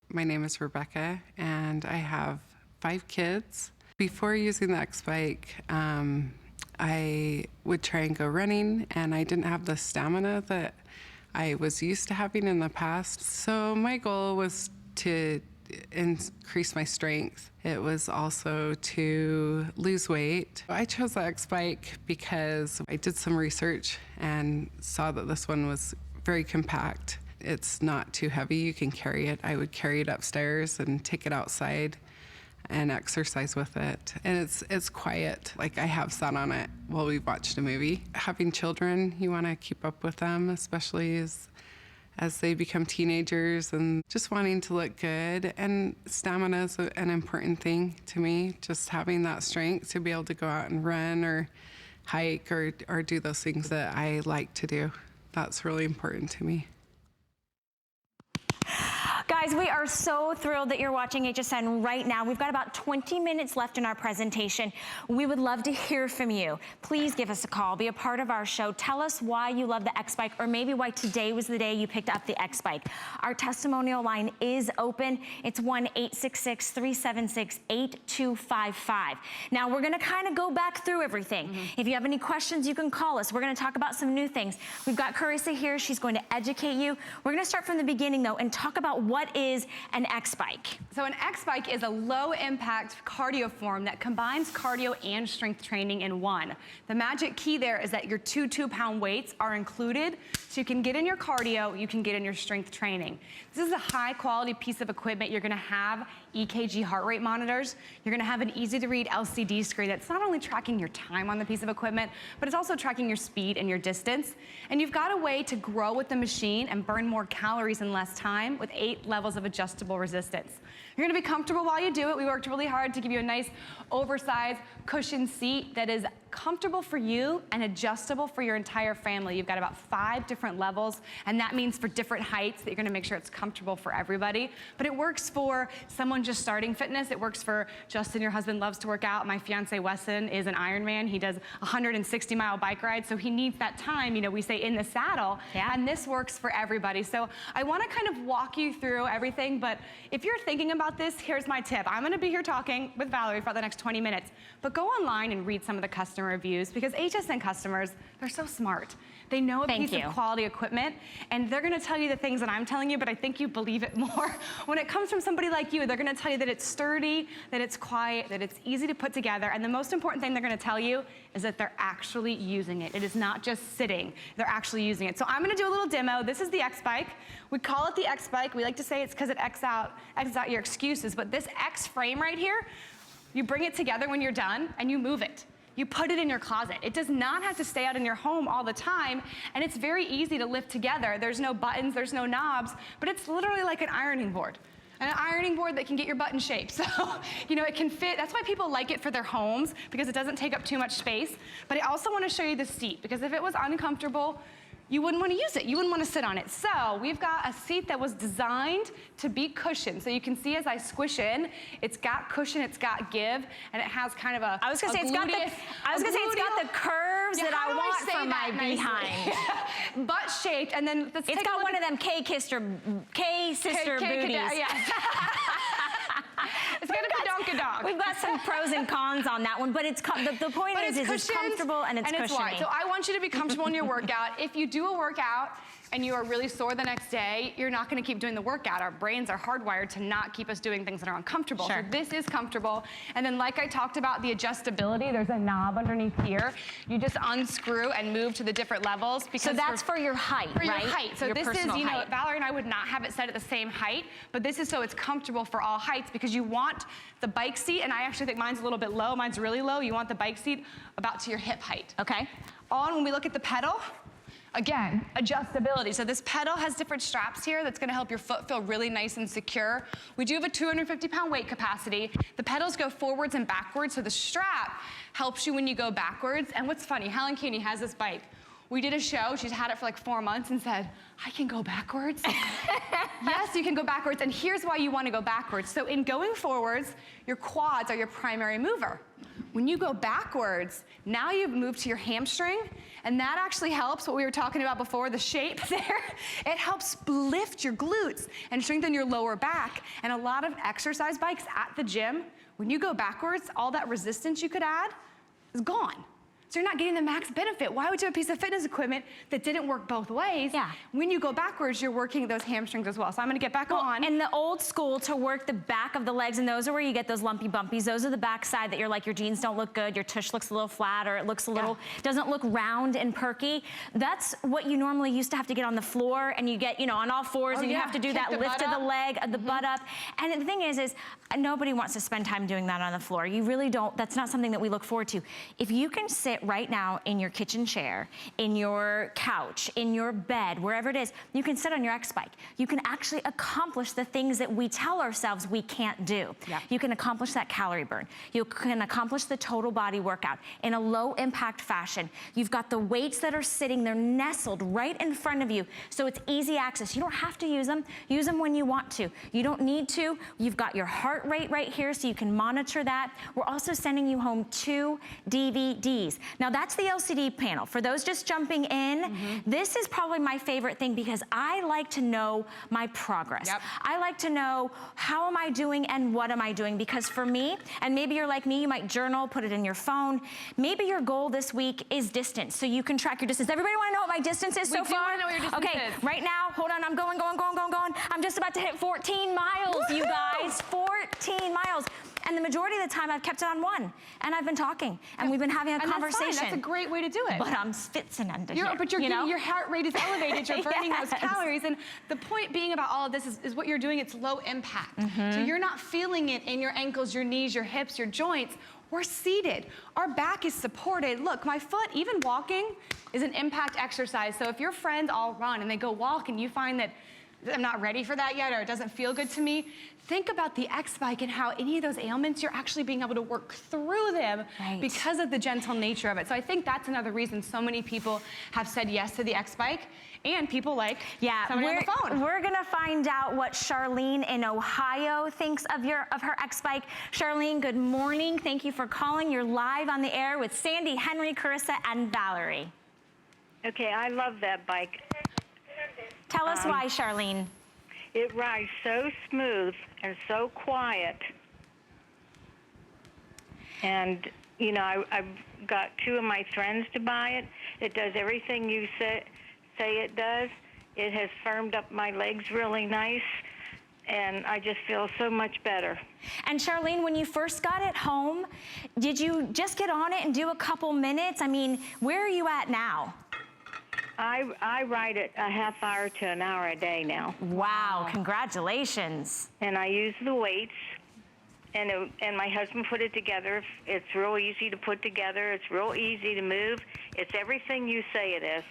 My name is Rebecca, and I have 5 kids. Before using the X-Bike, I would try and go running, and I didn't have the stamina that I was used to having in the past. So my goal was to increase my strength. It was also to lose weight. I chose the X-Bike because I did some research and saw that this one was very compact. It's not too heavy, you can carry it. I would carry it upstairs and take it outside and exercise with it. And it's quiet. Like, I have sat on it while we've watched a movie. Having children, you want to keep up with them, especially as they become teenagers, and just wanting to look good. And stamina is an important thing to me, just having that strength to be able to go out and run or hike or do those things that I like to do. That's really important to me. Guys, we are so thrilled that you're watching HSN right now. We've got about 20 minutes left in our presentation. We would love to hear from you. Please give us a call, be a part of our show. Tell us why you love the X-Bike, or maybe why today was the day you picked up the X-Bike. Our testimonial line is open. It's 1-866-376-8255. Now, we're gonna kind of go back through everything. If you have any questions, you can call us. We're gonna talk about some new things. We've got Carissa here. She's going to educate you. We're gonna start from the beginning, though, and talk about what is an XBike? So an XBike is a low-impact cardio form that combines cardio and strength training in one. The magic key there is that your 2 2-pound weights are included, so you can get in your cardio, you can get in your strength training. This is a high-quality piece of equipment. You're gonna have EKG heart rate monitors. You're gonna have an easy-to-read LCD screen that's not only tracking your time on the piece of equipment, but it's also tracking your speed and your distance. And you've got a way to grow with the machine and burn more calories in less time with 8 levels of adjustable resistance. You're gonna be comfortable while you do it. We worked really hard to give you a nice oversized cushioned seat that is comfortable for you and adjustable for your entire family. You've got about 5 different levels, and that means for different heights that you're gonna make sure it's comfortable for everybody. But it works for someone just starting fitness. It works for Justin, your husband, loves to work out. My fiance Weston is an Ironman. He does 160-mile bike rides, so he needs that time, you know, we say in the saddle, and this works for everybody. So I wanna kind of walk you through everything, but if you're thinking about this, here's my tip. I'm gonna be here talking with Valerie for the next 20 minutes, but go online and read some of the customer reviews, because HSN customers, they're so smart. They know a piece of quality equipment, and they're gonna tell you the things that I'm telling you, but I think you believe it more. When it comes from somebody like you, they're gonna tell you that it's sturdy, that it's quiet, that it's easy to put together, and the most important thing they're gonna tell you is that they're actually using it. It is not just sitting, they're actually using it. So I'm gonna do a little demo. This is the XBike. We call it the XBike. We like to say it's because it X's out your excuses, but this X frame right here, you bring it together when you're done and you move it. You put it in your closet. It does not have to stay out in your home all the time, and it's very easy to lift together. There's no buttons, there's no knobs, but it's literally like an ironing board. An ironing board that can get your butt in shape. So, you know, it can fit. That's why people like it for their homes, because it doesn't take up too much space. But I also want to show you the seat, because if it was uncomfortable, you wouldn't want to use it. You wouldn't want to sit on it. So we've got a seat that was designed to be cushioned. So you can see as I squish in, it's got cushion, it's got give, and it has kind of a I was gonna say it's got the curves that I want for my behind. Butt shaped, and then it's got one of them K-sister booties. It's gonna be donka-donk. We've got some pros and cons on that one, but it's the point is it's comfortable and it's cushiony. Wide. So I want you to be comfortable in your workout. If you do a workout and you are really sore the next day, you're not gonna keep doing the workout. Our brains are hardwired to not keep us doing things that are uncomfortable. Sure. So this is comfortable. And then like I talked about the adjustability, there's a knob underneath here. You just unscrew and move to the different levels. Because so that's for your height, right? For your height. So your this is, you know, height. Valerie and I would not have it set at the same height, but this is so it's comfortable for all heights, because you want the bike seat, and I actually think mine's a little bit low, mine's really low. You want the bike seat about to your hip height. Okay. When we look at the pedal, again, adjustability. So this pedal has different straps here that's gonna help your foot feel really nice and secure. We do have a 250-pound weight capacity. The pedals go forwards and backwards, so the strap helps you when you go backwards. And what's funny, Helen Keeney has this bike. We did a show, she's had it for like 4 months, and said, I can go backwards. Yes, you can go backwards, and here's why you wanna go backwards. So in going forwards, your quads are your primary mover. When you go backwards, now you've moved to your hamstring, and that actually helps what we were talking about before, the shape there. It helps lift your glutes and strengthen your lower back. And a lot of exercise bikes at the gym, when you go backwards, all that resistance you could add is gone. So you're not getting the max benefit. Why would you have a piece of fitness equipment that didn't work both ways? Yeah. When you go backwards, you're working those hamstrings as well. So I'm gonna get back on. And the old school to work the back of the legs, and those are where you get those lumpy bumpies. Those are the back side that you're like, your jeans don't look good, your tush looks a little flat, or it looks a little, doesn't look round and perky. That's what you normally used to have to get on the floor, and you get, you know, on all fours, and you have to do that lift of the leg, the butt up. And the thing is nobody wants to spend time doing that on the floor. You really don't. That's not something that we look forward to. If you can sit right now in your kitchen chair, in your couch, in your bed, wherever it is, you can sit on your XBike. You can actually accomplish the things that we tell ourselves we can't do. Yeah. You can accomplish that calorie burn. You can accomplish the total body workout in a low impact fashion. You've got the weights that are sitting there nestled right in front of you, so it's easy access. You don't have to use them. Use them when you want to. You don't need to. You've got your heart rate right here, so you can monitor that. We're also sending you home 2 DVDs. Now that's the LCD panel. For those just jumping in, this is probably my favorite thing, because I like to know my progress. Yep. I like to know how am I doing and what am I doing, because for me, and maybe you're like me, you might journal, put it in your phone. Maybe your goal this week is distance, so you can track your distance. Everybody want to know what my distance is so far? We do want to know what your distance is. Okay, right now, hold on, I'm going. I'm just about about to hit 14 miles, you guys, 14 miles. And the majority of the time I've kept it on 1, and I've been talking, and we've been having a conversation. That's fine. That's a great way to do it. But I'm spitzing under here. But your heart rate is elevated, you're burning those calories, and the point being about all of this is what you're doing, it's low impact. So you're not feeling it in your ankles, your knees, your hips, your joints. We're seated. Our back is supported. Look, my foot, even walking, is an impact exercise. So if your friends all run and they go walk and you find that I'm not ready for that yet or it doesn't feel good to me, think about the X-Bike and how any of those ailments, you're actually being able to work through them because of the gentle nature of it. So I think that's another reason so many people have said yes to the X-Bike, and people like somebody on the phone. We're gonna find out what Charlene in Ohio thinks of her X-Bike. Charlene, good morning. Thank you for calling. You're live on the air with Sandy, Henry, Carissa, and Valerie. Okay, I love that bike. Tell us why, Charlene. It rides so smooth and so quiet. And, you know, I've got 2 of my friends to buy it. It does everything you say it does. It has firmed up my legs really nice, and I just feel so much better. And Charlene, when you first got it home, did you just get on it and do a couple minutes? I mean, where are you at now? I ride it a half hour to an hour a day now. Wow, congratulations. And I use the weights, and my husband put it together. It's real easy to put together. It's real easy to move. It's everything you say it is.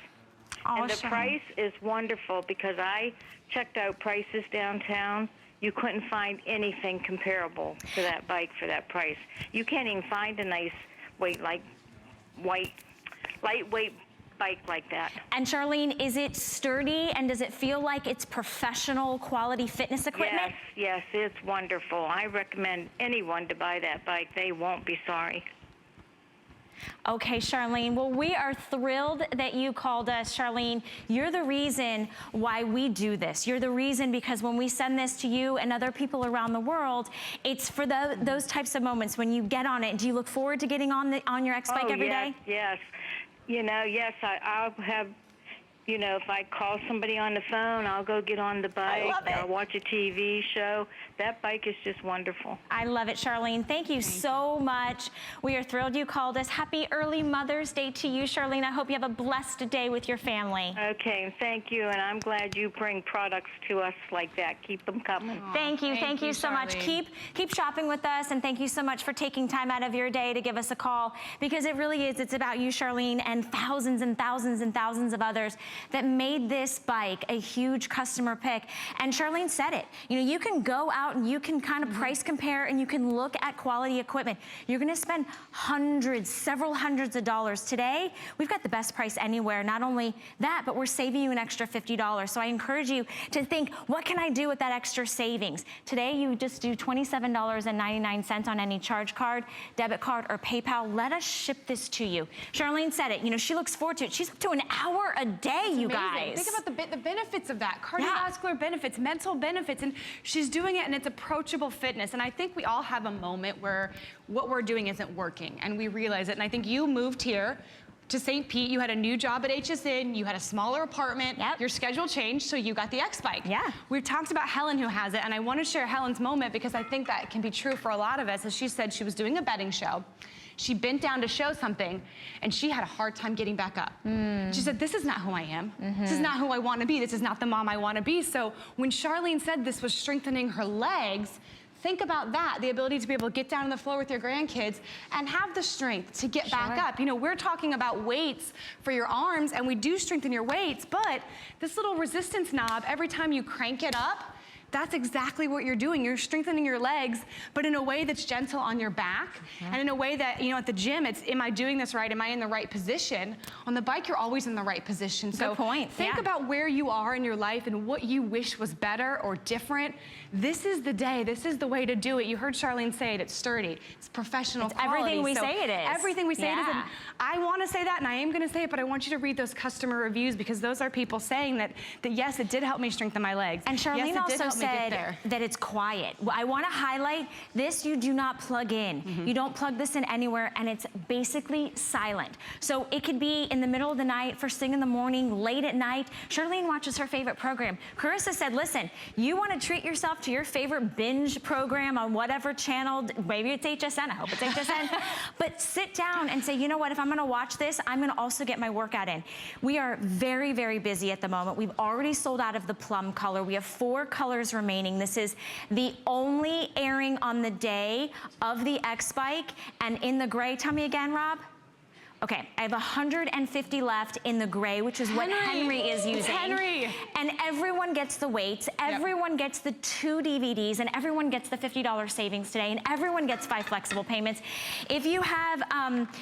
And the price is wonderful because I checked out prices downtown. You couldn't find anything comparable to that bike for that price. You can't even find a nice lightweight bike like that. And Charlene, is it sturdy and does it feel like it's professional quality fitness equipment? Yes, it's wonderful. I recommend anyone to buy that bike. They won't be sorry. Okay, Charlene, well, we are thrilled that you called us, Charlene. You're the reason why we do this. You're the reason because when we send this to you and other people around the world, it's for those types of moments when you get on it. Do you look forward to getting on your X-Bike every day? Yes. You know, yes, I'll have, you know, if I call somebody on the phone, I'll go get on the bike. I'll watch a TV show. That bike is just wonderful. I love it, Charlene. Thank you so much. We are thrilled you called us. Happy early Mother's Day to you, Charlene. I hope you have a blessed day with your family. Okay, thank you, and I'm glad you bring products to us like that. Keep them coming. Thank you so much. Keep shopping with us, and thank you so much for taking time out of your day to give us a call, because it really is, it's about you, Charlene, and thousands and thousands and thousands of others that made this bike a huge customer pick. And Charlene said it, you know, you can go out and you can kind of price compare and you can look at quality equipment. You're gonna spend several hundreds of dollars. Today, we've got the best price anywhere. Not only that, but we're saving you an extra $50. So I encourage you to think, what can I do with that extra savings? Today, you just do $27.99 on any charge card, debit card, or PayPal. Let us ship this to you. Charlene said it, you know, she looks forward to it. She's up to an hour a day, you guys. Think about the benefits of that. Cardiovascular benefits, mental benefits, and she's doing it, and it's approachable fitness. And I think we all have a moment where what we're doing isn't working, and we realize it. And I think you moved here to St. Pete, you had a new job at HSN, you had a smaller apartment, your schedule changed, so you got the X-Bike. We've talked about Helen who has it, and I want to share Helen's moment because I think that can be true for a lot of us. As she said, she was doing a bedding show. She bent down to show something, and she had a hard time getting back up. She said, this is not who I am. This is not who I want to be. This is not the mom I want to be. So when Charlene said this was strengthening her legs, think about that, the ability to be able to get down on the floor with your grandkids and have the strength to get back up. You know, we're talking about weights for your arms, and we do strengthen your weights, but this little resistance knob, every time you crank it up, that's exactly what you're doing. You're strengthening your legs, but in a way that's gentle on your back, and in a way that, you know, at the gym, it's, am I doing this right? Am I in the right position? On the bike, you're always in the right position. So good point. Think about where you are in your life and what you wish was better or different. This is the day. This is the way to do it. You heard Charlene say it. It's sturdy. It's professional quality. Everything we say it is. Everything we say it is. And I want to say that, and I am going to say it, but I want you to read those customer reviews, because those are people saying that yes, it did help me strengthen my legs. And Charlene yes, it did also help me said that it's quiet. I wanna highlight this, you do not plug in. You don't plug this in anywhere, and it's basically silent. So it could be in the middle of the night, first thing in the morning, late at night. Charlene watches her favorite program. Carissa said, listen, you wanna treat yourself to your favorite binge program on whatever channel, maybe it's HSN, I hope it's HSN, but sit down and say, you know what, if I'm gonna watch this, I'm gonna also get my workout in. We are very, very busy at the moment. We've already sold out of the plum color. We have 4 colors remaining. This is the only airing on the day of the XBike, and in the gray, tell me again, Rob? Okay, I have 150 left in the gray, which is what Henry is using. And everyone gets the weights, everyone gets the 2 DVDs, and everyone gets the $50 savings today, and everyone gets 5 flexible payments. If you have,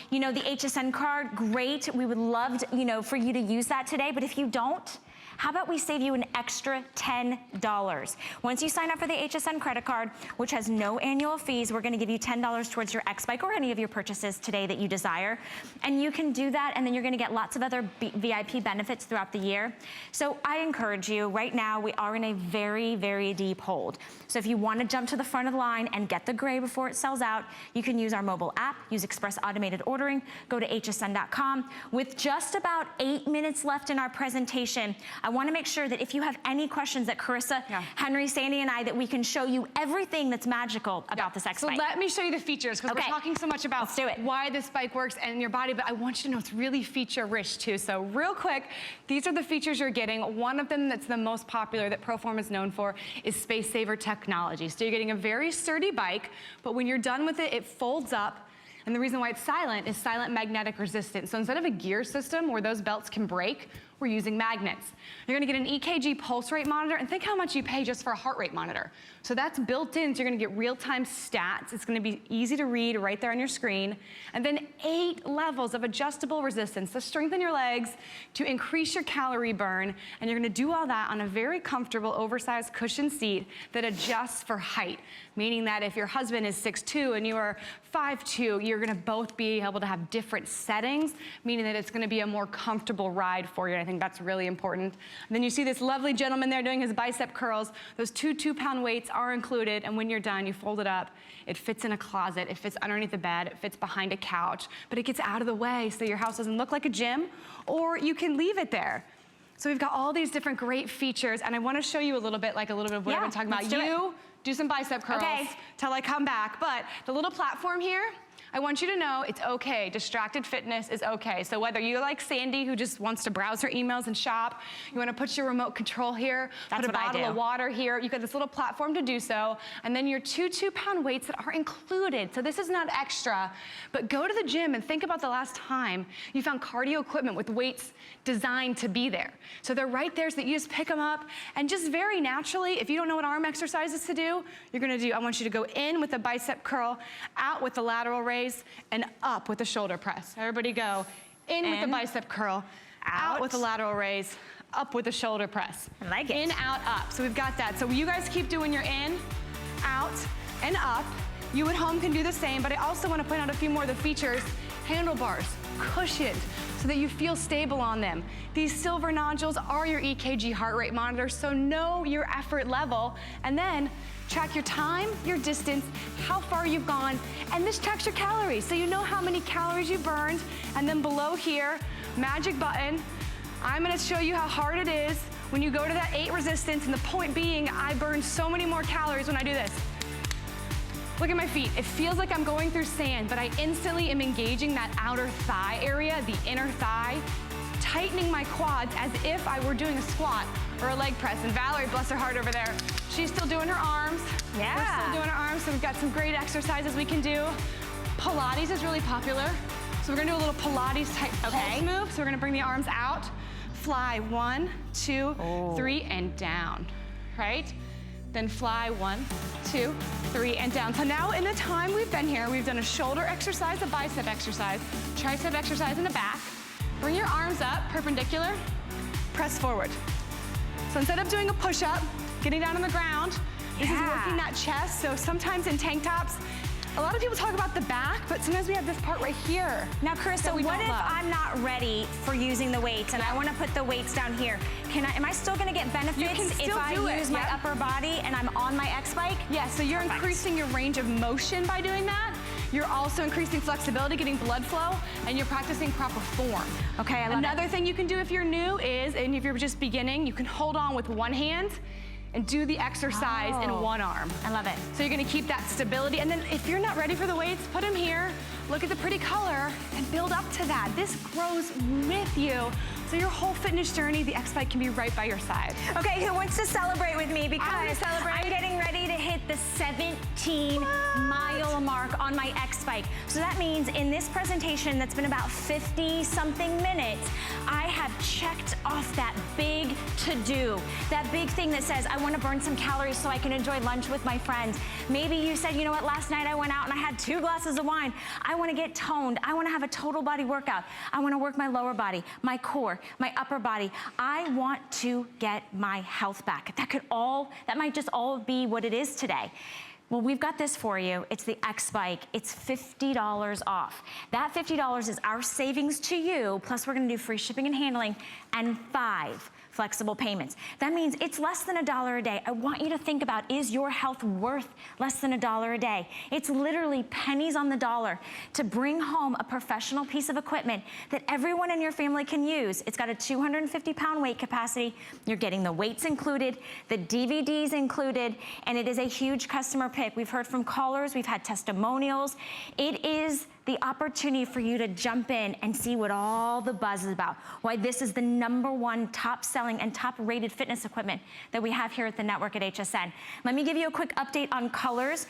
you know, the HSN card, great. We would love to, you know, for you to use that today, but if you don't, how about we save you an extra $10? Once you sign up for the HSN credit card, which has no annual fees, we're gonna give you $10 towards your XBike or any of your purchases today that you desire. And you can do that, and then you're gonna get lots of other VIP benefits throughout the year. So I encourage you, right now we are in a very, very deep hold. So if you wanna jump to the front of the line and get the gray before it sells out, you can use our mobile app, use express automated ordering, go to hsn.com. With just about 8 minutes left in our presentation, I want to make sure that if you have any questions that Carissa, Henry, Sandy, and I, that we can show you everything that's magical about this XBike. So let me show you the features, because we're talking so much about why this bike works and your body, but I want you to know it's really feature-rich too. So real quick, these are the features you're getting. One of them that's the most popular that ProForm is known for is space saver technology. So you're getting a very sturdy bike, but when you're done with it, it folds up. And the reason why it's silent is silent magnetic resistance. So instead of a gear system where those belts can break, we're using magnets. You're gonna get an EKG pulse rate monitor, and think how much you pay just for a heart rate monitor. So that's built in, so you're gonna get real-time stats. It's gonna be easy to read right there on your screen. And then 8 levels of adjustable resistance to strengthen your legs, to increase your calorie burn, and you're gonna do all that on a very comfortable, oversized cushion seat that adjusts for height, meaning that if your husband is 6'2" and you are 5'2", you're gonna both be able to have different settings, meaning that it's gonna be a more comfortable ride for you. And I think that's really important. And then you see this lovely gentleman there doing his bicep curls. Those 2 2-pound weights are included, and when you're done, you fold it up. It fits in a closet, it fits underneath the bed, it fits behind a couch, but it gets out of the way so your house doesn't look like a gym, or you can leave it there. So we've got all these different great features, and I want to show you a little bit of what I've been talking about. You do some bicep curls till I come back, but the little platform here, I want you to know it's okay. Distracted fitness is okay. So whether you're like Sandy, who just wants to browse her emails and shop, you want to put your remote control here, put a bottle of water here, you've got this little platform to do so, and then your 2 2-pound weights that are included. So this is not extra, but go to the gym and think about the last time you found cardio equipment with weights designed to be there. So they're right there so that you just pick them up, and just very naturally, if you don't know what arm exercises to do, you're gonna do, I want you to go in with a bicep curl, out with the lateral raise, and up with the shoulder press. Everybody go in with the bicep curl, out with the lateral raise, up with the shoulder press. I like it. In, out, up. So we've got that. So you guys keep doing your in, out, and up. You at home can do the same, but I also want to point out a few more of the features. Handlebars, cushioned, so that you feel stable on them. These silver nodules are your EKG heart rate monitor, so know your effort level, and then track your time, your distance, how far you've gone, and this tracks your calories, so you know how many calories you burned. And then below here, magic button, I'm gonna show you how hard it is when you go to that 8 resistance, and the point being, I burn so many more calories when I do this. Look at my feet. It feels like I'm going through sand, but I instantly am engaging that outer thigh area, the inner thigh, tightening my quads as if I were doing a squat or a leg press. And Valerie, bless her heart over there, she's still doing her arms. Yeah. We're still doing our arms, so we've got some great exercises we can do. Pilates is really popular. So we're gonna do a little Pilates type pulse move. So we're gonna bring the arms out, fly 1, 2, 3, and down, right? Then fly 1, 2, 3, and down. So now in the time we've been here, we've done a shoulder exercise, a bicep exercise, tricep exercise in the back. Bring your arms up, perpendicular, press forward. So instead of doing a push-up, getting down on the ground, this is working that chest. So sometimes in tank tops, A lot of people talk about the back, but sometimes we have this part right here. Now, Carissa, what if I'm not ready for using the weights and I want to put the weights down here? Am I still going to get benefits if I use my upper body and I'm on my X-Bike? Yeah, so you're increasing your range of motion by doing that. You're also increasing flexibility, getting blood flow, and you're practicing proper form. Okay, I love Another thing you can do if you're new is, and if you're just beginning, you can hold on with one hand and do the exercise in one arm. I love it. So you're gonna keep that stability. And then if you're not ready for the weights, put them here, look at the pretty color, and build up to that. This grows with you. So your whole fitness journey, the X-Bike can be right by your side. Okay, who wants to celebrate with me? Because I'm getting ready to hit the 17-mile mark on my X-Bike. So that means in this presentation that's been about 50-something minutes, I have checked off that big to-do, that big thing that says, I want to burn some calories so I can enjoy lunch with my friends. Maybe you said, you know what, last night I went out and I had 2 glasses of wine. I want to get toned. I want to have a total body workout. I want to work my lower body, my core, my upper body. I want to get my health back. That might just all be what it is today. Well, we've got this for you. It's the X-Bike. It's $50 off. That $50 is our savings to you, plus we're gonna do free shipping and handling and 5 flexible payments. That means it's less than $1 a day. I want you to think about, is your health worth less than $1 a day? It's literally pennies on the dollar to bring home a professional piece of equipment that everyone in your family can use. It's got a 250-pound weight capacity. You're getting the weights included, the DVDs included, and it is a huge customer pick. We've heard from callers, we've had testimonials. It is the opportunity for you to jump in and see what all the buzz is about, why this is the #1 top selling and top rated fitness equipment that we have here at the network at HSN. Let me give you a quick update on colors.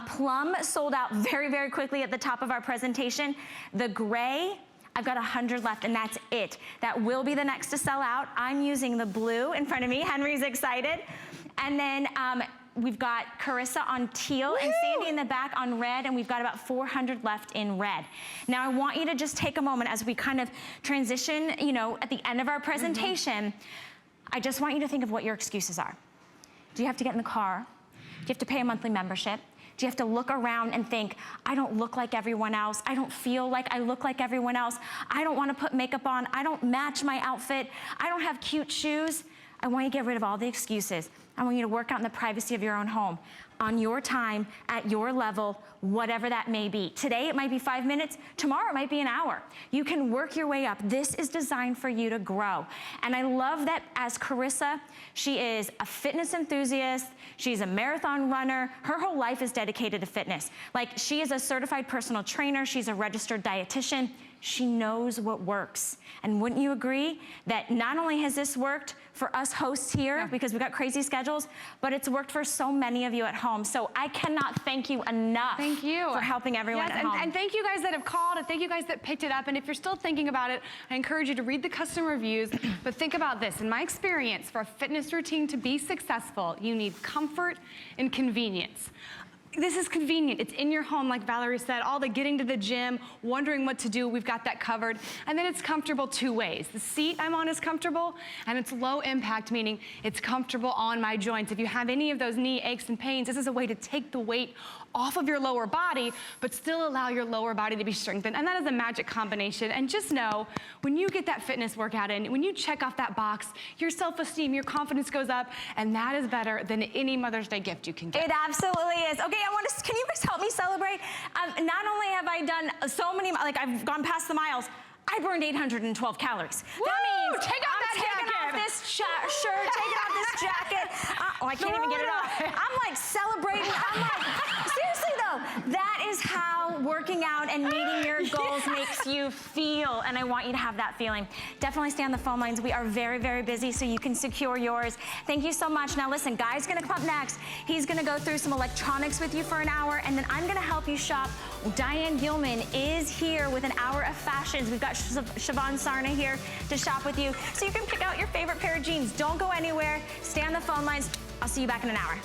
Plum sold out very, very quickly at the top of our presentation. The gray, I've got 100 left and that's it. That will be the next to sell out. I'm using the blue in front of me. Henry's excited. And then we've got Carissa on teal and Sandy in the back on red, and we've got about 400 left in red. Now I want you to just take a moment as we kind of transition, you know, at the end of our presentation. I just want you to think of what your excuses are. Do you have to get in the car? Do you have to pay a monthly membership? Do you have to look around and think, I don't look like everyone else. I don't feel like I look like everyone else. I don't want to put makeup on. I don't match my outfit. I don't have cute shoes. I want you to get rid of all the excuses. I want you to work out in the privacy of your own home, on your time, at your level, whatever that may be. Today it might be 5 minutes, tomorrow it might be an hour. You can work your way up. This is designed for you to grow. And I love that as Carissa, she is a fitness enthusiast, she's a marathon runner, her whole life is dedicated to fitness. Like, she is a certified personal trainer, she's a registered dietitian, she knows what works. And wouldn't you agree that not only has this worked for us hosts here, because we've got crazy schedules, but it's worked for so many of you at home. So I cannot thank you enough for helping everyone at home. And thank you guys that have called, and thank you guys that picked it up. And if you're still thinking about it, I encourage you to read the customer reviews, but think about this. In my experience, for a fitness routine to be successful, you need comfort and convenience. This is convenient. It's in your home, like Valerie said, all the getting to the gym, wondering what to do, we've got that covered. And then it's comfortable 2 ways. The seat I'm on is comfortable, and it's low impact, meaning it's comfortable on my joints. If you have any of those knee aches and pains, this is a way to take the weight off of your lower body, but still allow your lower body to be strengthened. And that is a magic combination. And just know, when you get that fitness workout in, when you check off that box, your self-esteem, your confidence goes up, and that is better than any Mother's Day gift you can get. It absolutely is. Okay, can you guys help me celebrate? Not only have I done so many, like I've gone past the miles, I burned 812 calories. Woo! That means take off I'm taking off this shirt, taking off this jacket. I can't even get it off. I'm like celebrating. I'm like, seriously though, that is how working out and meeting your goals makes you feel. And I want you to have that feeling. Definitely stay on the phone lines. We are very, very busy, so you can secure yours. Thank you so much. Now listen, Guy's gonna come up next. He's gonna go through some electronics with you for an hour, and then I'm gonna help you shop. Diane Gilman is here with an hour of fashions. We've got Siobhan Sarna here to shop with you, so you can pick out your favorite pair of jeans. Don't go anywhere. Stay on the phone lines. I'll see you back in an hour.